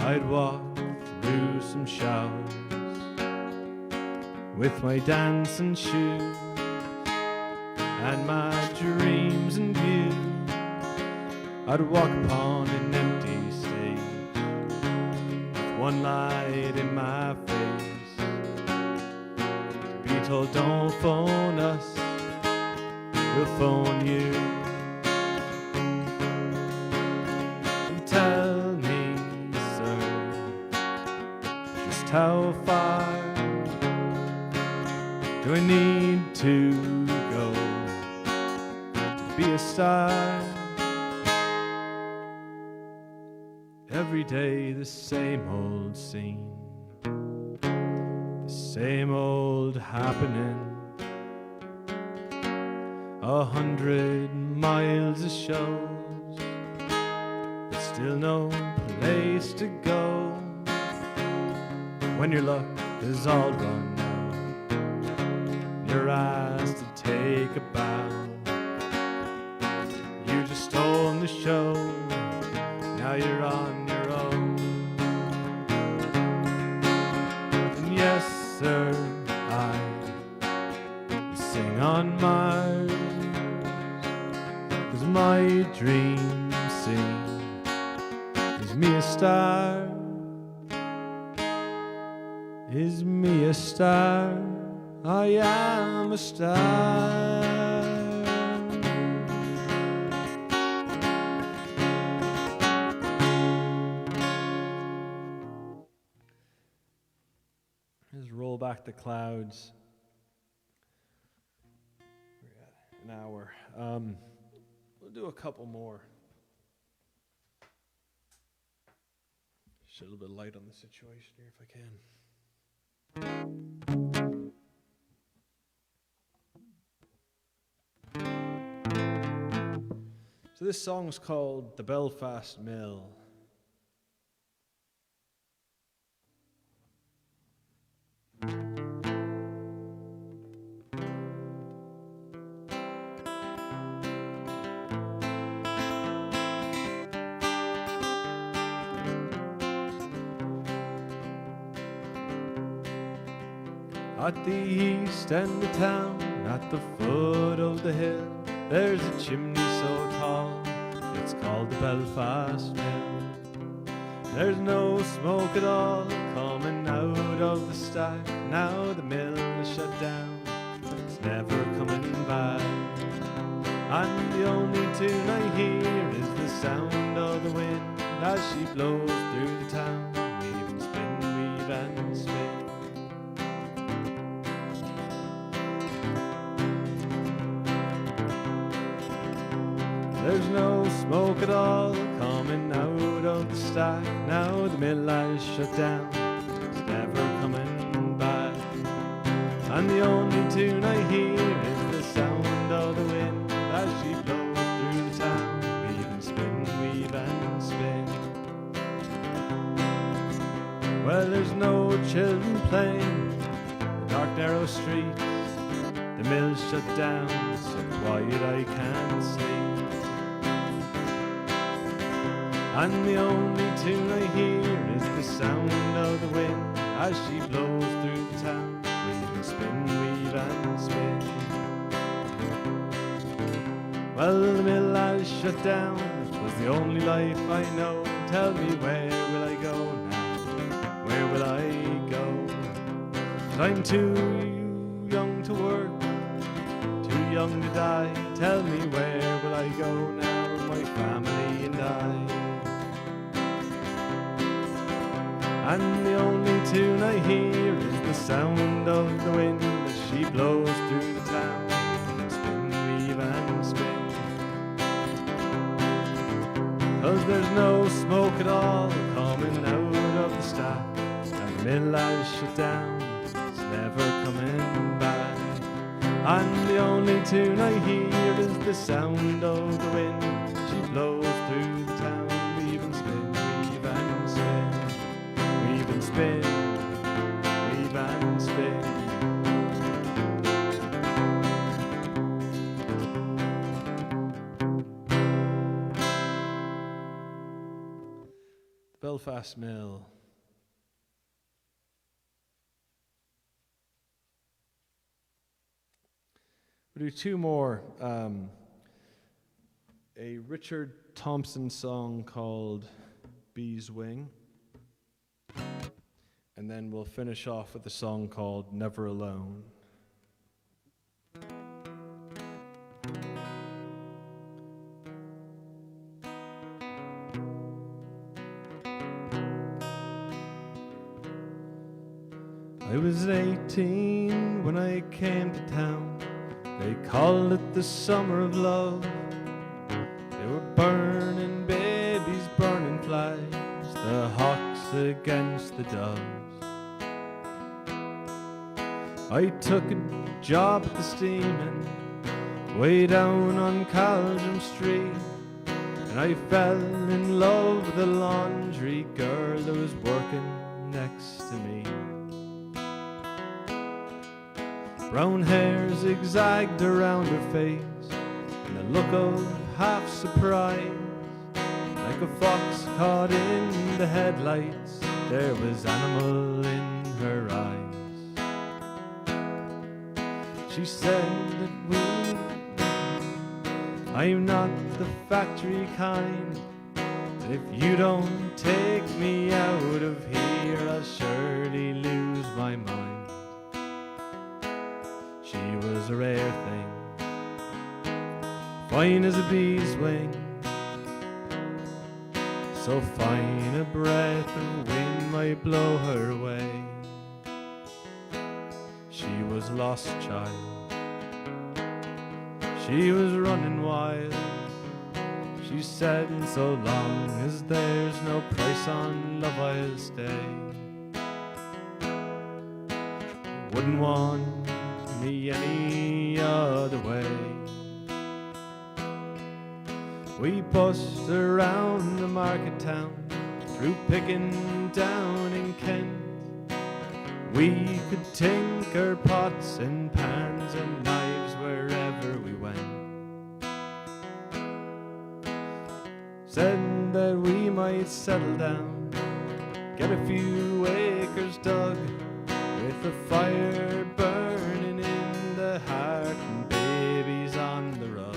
A: I'd walk through some showers with my dancing shoes and my dreams in view. I'd walk upon an empty stage with one light in my face, to be told don't phone us, we'll phone you. And tell me, sir, just how far do I need to go to be a star? Every day the same old scene, the same old happening. 100 miles of shows, but still no place to go. When your luck is all run out, you're asked to take a bow. You just stole the show, now you're on your own. And yes, sir, I sing on Mars, 'cause my dream scene is me a star, is me a star, I am a star. Roll back the clouds. We're at an hour. We'll do a couple more. Shed a little bit of light on the situation here if I can. So this song's called The Belfast Mill. At the east end of town, at the foot of the hill, there's a chimney so tall, it's called the Belfast Mill. There's no smoke at all coming out of the stack. Now the mill is shut down, it's never coming back. And the only tune I hear is the sound of the wind as she blows through the town, weave and spin, weave and spin. There's no smoke at all coming out of the stack. Now the mill has shut down, it's never coming back. And the only tune I hear is the sound of the wind as she blows through the town, weave and spin, weave and spin. Well, there's no children playing the dark narrow streets. The mill's shut down, so quiet I can't sleep. And the only tune I hear is the sound of the wind as she blows through the town, weave and spin, weave and spin. Well, the mill has shut down, it was the only life I know. Tell me, where will I go now? Where will I go? 'Cause I'm too young to work, too young to die. Tell me, where will I go now, my family and I? And the only tune I hear is the sound of the wind as she blows through the town, spin, weave and spin. 'Cause there's no smoke at all coming out of the stack, and the mill has shut down, it's never coming back. And the only tune I hear is the sound of the wind, she blows through the town, weave and spin, weave and spin. Weave and spin, weave and spin. Belfast Mill. We'll do two more. A Richard Thompson song called Bee's Wing. And then we'll finish off with a song called Never Alone. I was 18 when I came to town. They called it the summer of love. They were burning babies, burning flies, the hawks against the doves. I took a job at the steaming way down on Caldrum Street, and I fell in love with a laundry girl that was working next to me. Brown hair zigzagged around her face, and a look of half surprise. Like a fox caught in the headlights, there was animal in her eyes. She said that I'm not the factory kind, and if you don't take me out of here, I'll surely lose my mind. She was a rare thing, fine as a bee's wing, so fine a breath of wind might blow her away. She was a lost child, she was running wild. She said, so long as there's no price on love, I'll stay. Wouldn't want me any other way. We bussed around the market town, through picking down in Kent. We could tinker pots and pans and knives wherever we went. Said that we might settle down, get a few acres dug, with a fire burning in the heart and babies on the rug.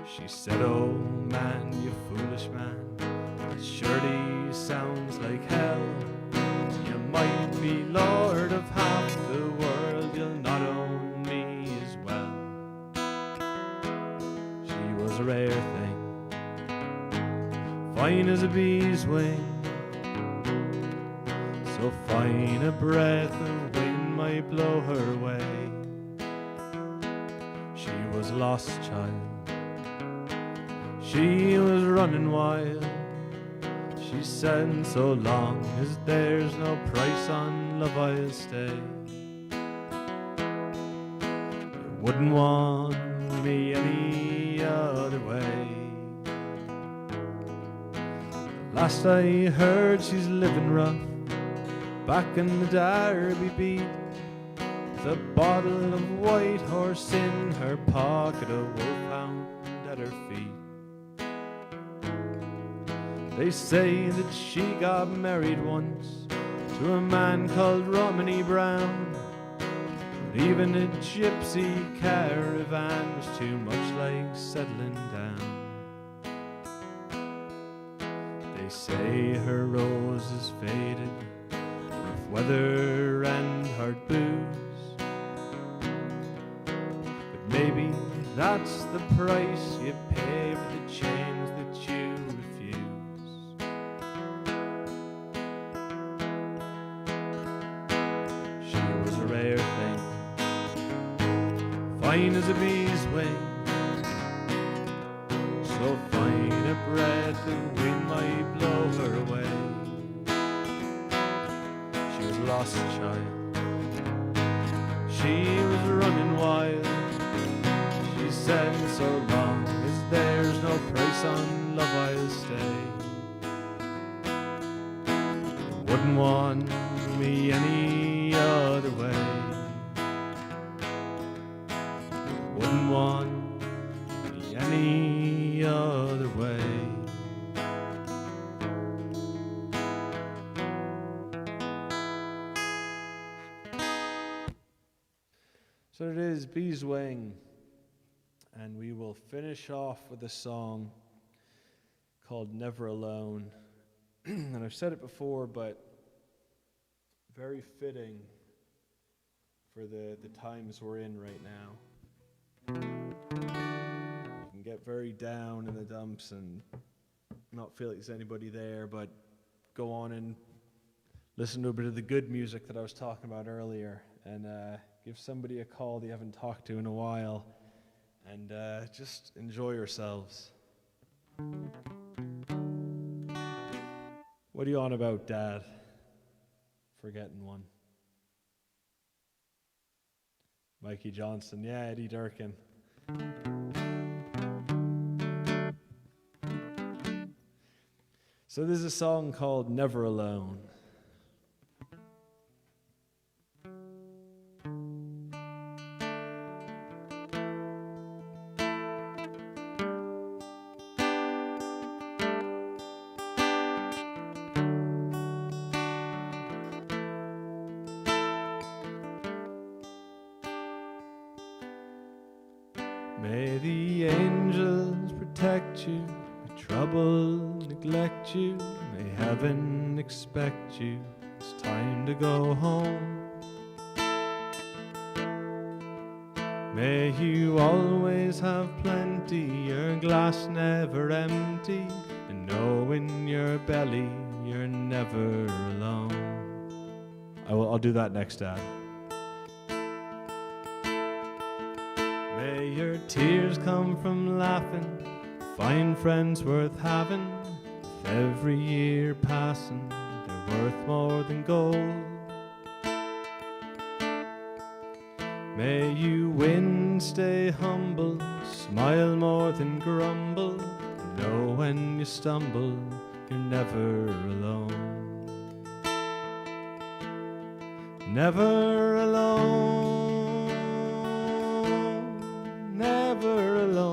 A: She said, oh man, you foolish man, that surely sounds like hell. You might be lord of half the world, you'll not own me as well. She was a rare thing, fine as a bee's wing, so fine a breath of wind might blow her away. She was a lost child, she was running wild. She said, so long as there's no price on love, I'll stay. You wouldn't want me any other way. Last I heard, she's living rough, back in the Derby beat, with a bottle of White Horse in her pocket, a wolfhound at her feet. They say that she got married once to a man called Romney Brown, but even a gypsy caravan was too much like settling down. They say her rose is faded with weather and hard booze, but maybe that's the price you pay for the chains that you refuse. Rare thing, fine as a bee's wing, so fine a breath of wind might blow her away. She was a lost child, she was running wild. She said, so long as there's no price on love, I'll stay. You wouldn't want me any other way. Wouldn't want me any other way. So it is Bees Wing, and we will finish off with a song called Never Alone. And I've said it before, but very fitting for the times we're in right now. You can get very down in the dumps and not feel like there's anybody there, but go on and listen to a bit of the good music that I was talking about earlier, and give somebody a call that you haven't talked to in a while, and just enjoy yourselves. What are you on about, Dad? Forgetting one. Mikey Johnson, yeah, Eddie Durkin. So there's a song called Never Alone. May the angels protect you, may trouble neglect you, may heaven expect you, it's time to go home. May you always have plenty, your glass never empty, and know in your belly you're never alone. I'll do that next, Dad. May your tears come from laughing, find friends worth having. With every year passing, they're worth more than gold. May you win, stay humble, smile more than grumble. Know when you stumble, you're never alone. Never alone, never alone.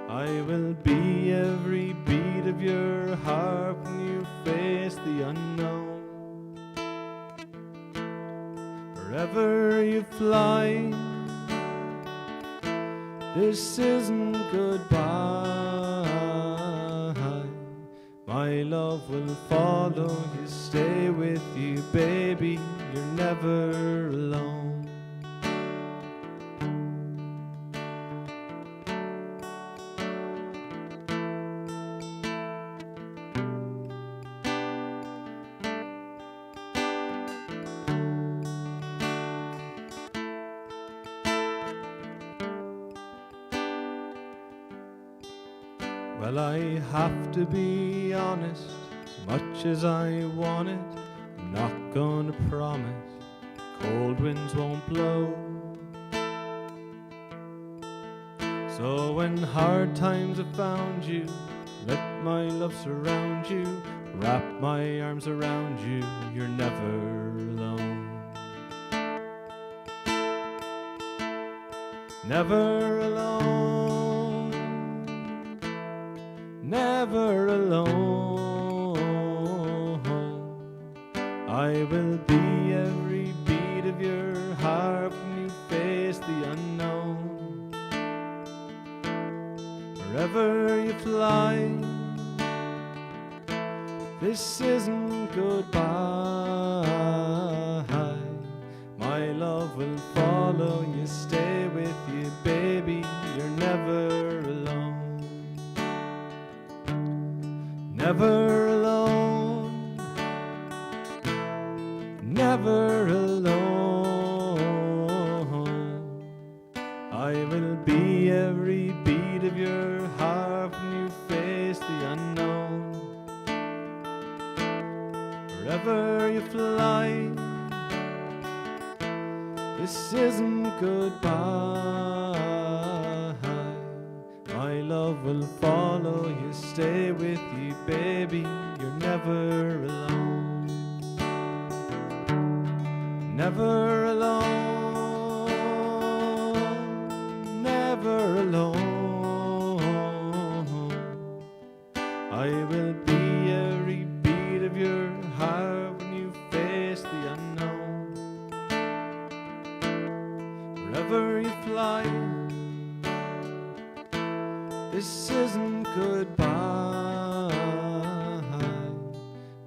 A: I will be every beat of your heart when you face the unknown. Wherever you fly, this isn't goodbye. My love will follow you, stay with you, baby. You're never alone. Well, I have to be honest, as much as I want it, I'm not gonna promise cold winds won't blow. So when hard times have found you, let my love surround you, wrap my arms around you, you're never alone. Never alone, never alone. I will be every beat of your heart when you face the unknown. Wherever you fly, this isn't goodbye. My love will follow you, stay with you, baby. You're never alone. Never alone, never alone. I will be every beat of your heart when you face the unknown. Wherever you fly, this isn't goodbye. My love will follow you, stay with you, baby. You're never alone. Never alone, never alone. I will be every beat of your heart when you face the unknown. Wherever you fly, this isn't goodbye.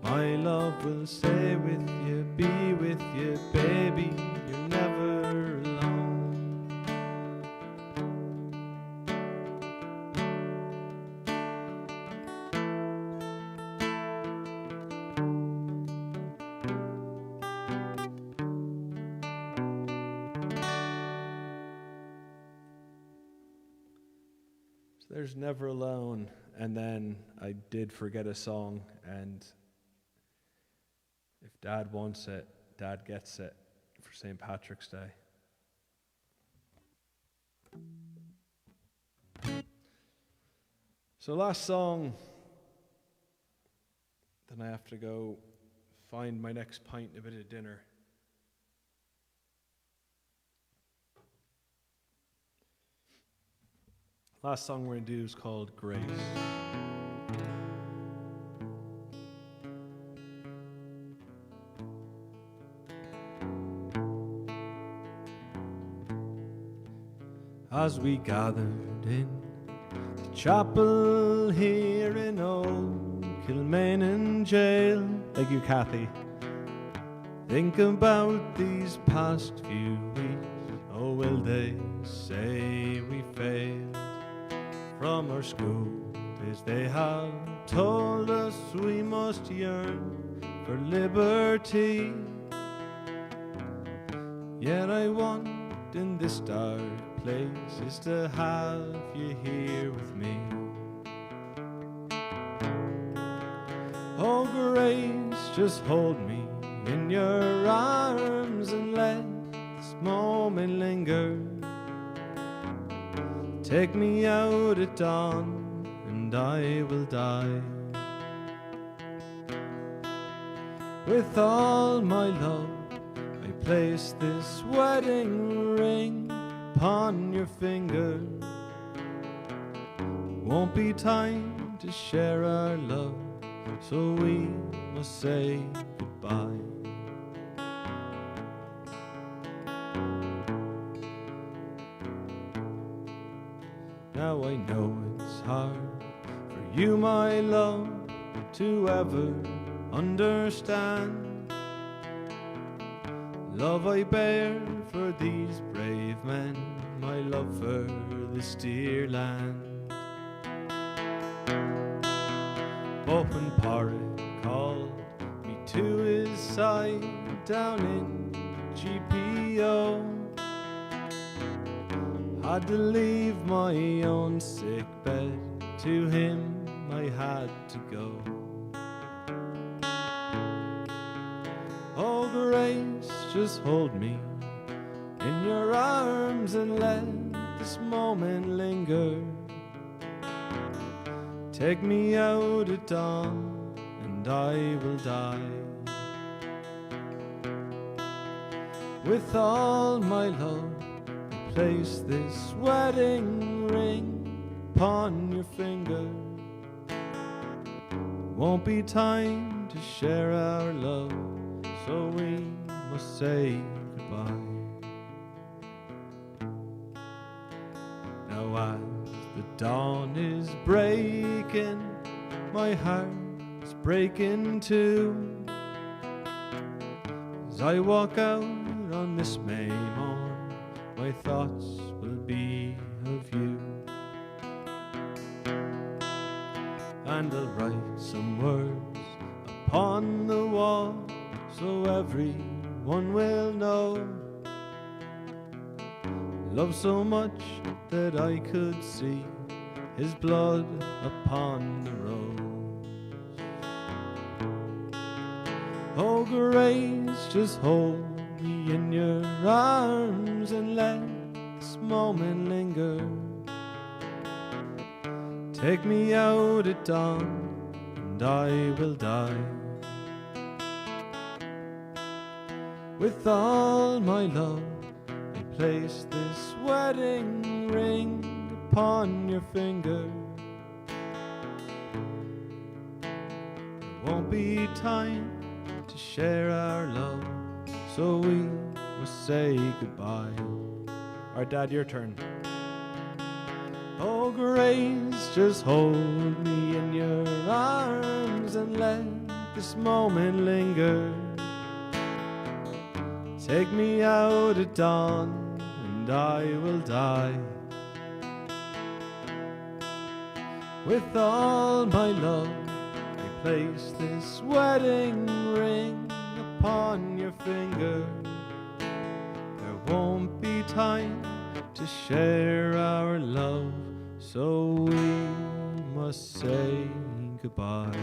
A: My love will stay with you, be with you, baby. You're never alone. There's Never Alone, and then I did forget a song, and if Dad wants it, Dad gets it for St. Patrick's Day. So last song, then I have to go find my next pint and a bit of dinner. Last song we're going to do is called Grace. As we gathered in the chapel here in old Kilmainham jail, thank you, Kathy. Think about these past few weeks. Oh, will they say we failed from our school days? They have told us we must yearn for liberty. Yet I want in this dark place is to have you here with me. Oh, Grace, just hold me in your arms and let this moment linger. Take me out at dawn and I will die. With all my love I place this wedding ring upon your finger. Won't be time to share our love, so we must say goodbye. Now I know it's hard for you, my love, to ever understand. Love I bear for these brave men, my love for this dear land. But when Porrick called me to his side down in GPO, had to leave my own sick bed, to him I had to go. Oh Grace, just hold me in your arms and let this moment linger. Take me out at dawn and I will die. With all my love I place this wedding ring upon your finger. Won't be time to share our love, so we must say goodbye. Now as the dawn is breaking, my heart's breaking too. As I walk out on this May morn, my thoughts will be of you. And I'll write some words upon the wall, so everyone will know. Love so much that I could see his blood upon the rose. Oh Grace, just hold me in your arms and let this moment linger. Take me out at dawn and I will die. With all my love I place this wedding ring upon your finger. There won't be time to share our love, so we must say goodbye. Alright, Dad, your turn. Oh Grace, just hold me in your arms and let this moment linger. Take me out at dawn and I will die. With all my love I place this wedding ring upon your finger. There won't be time to share our love, so we must say goodbye.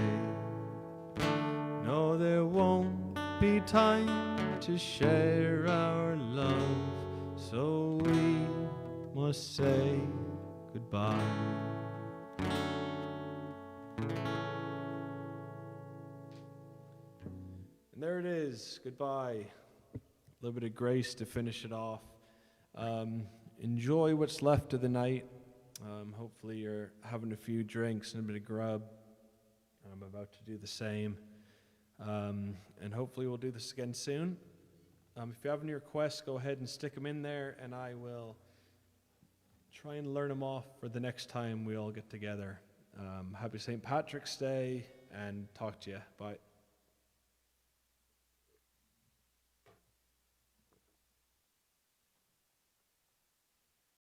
A: No, there won't be time to share our love, so we must say goodbye. And there it is, goodbye. A little bit of Grace to finish it off. Enjoy what's left of the night. Hopefully you're having a few drinks and a bit of grub. I'm about to do the same. And hopefully we'll do this again soon. If you have any requests, go ahead and stick them in there, and I will try and learn them off for the next time we all get together. Happy St. Patrick's Day, and talk to you. Bye.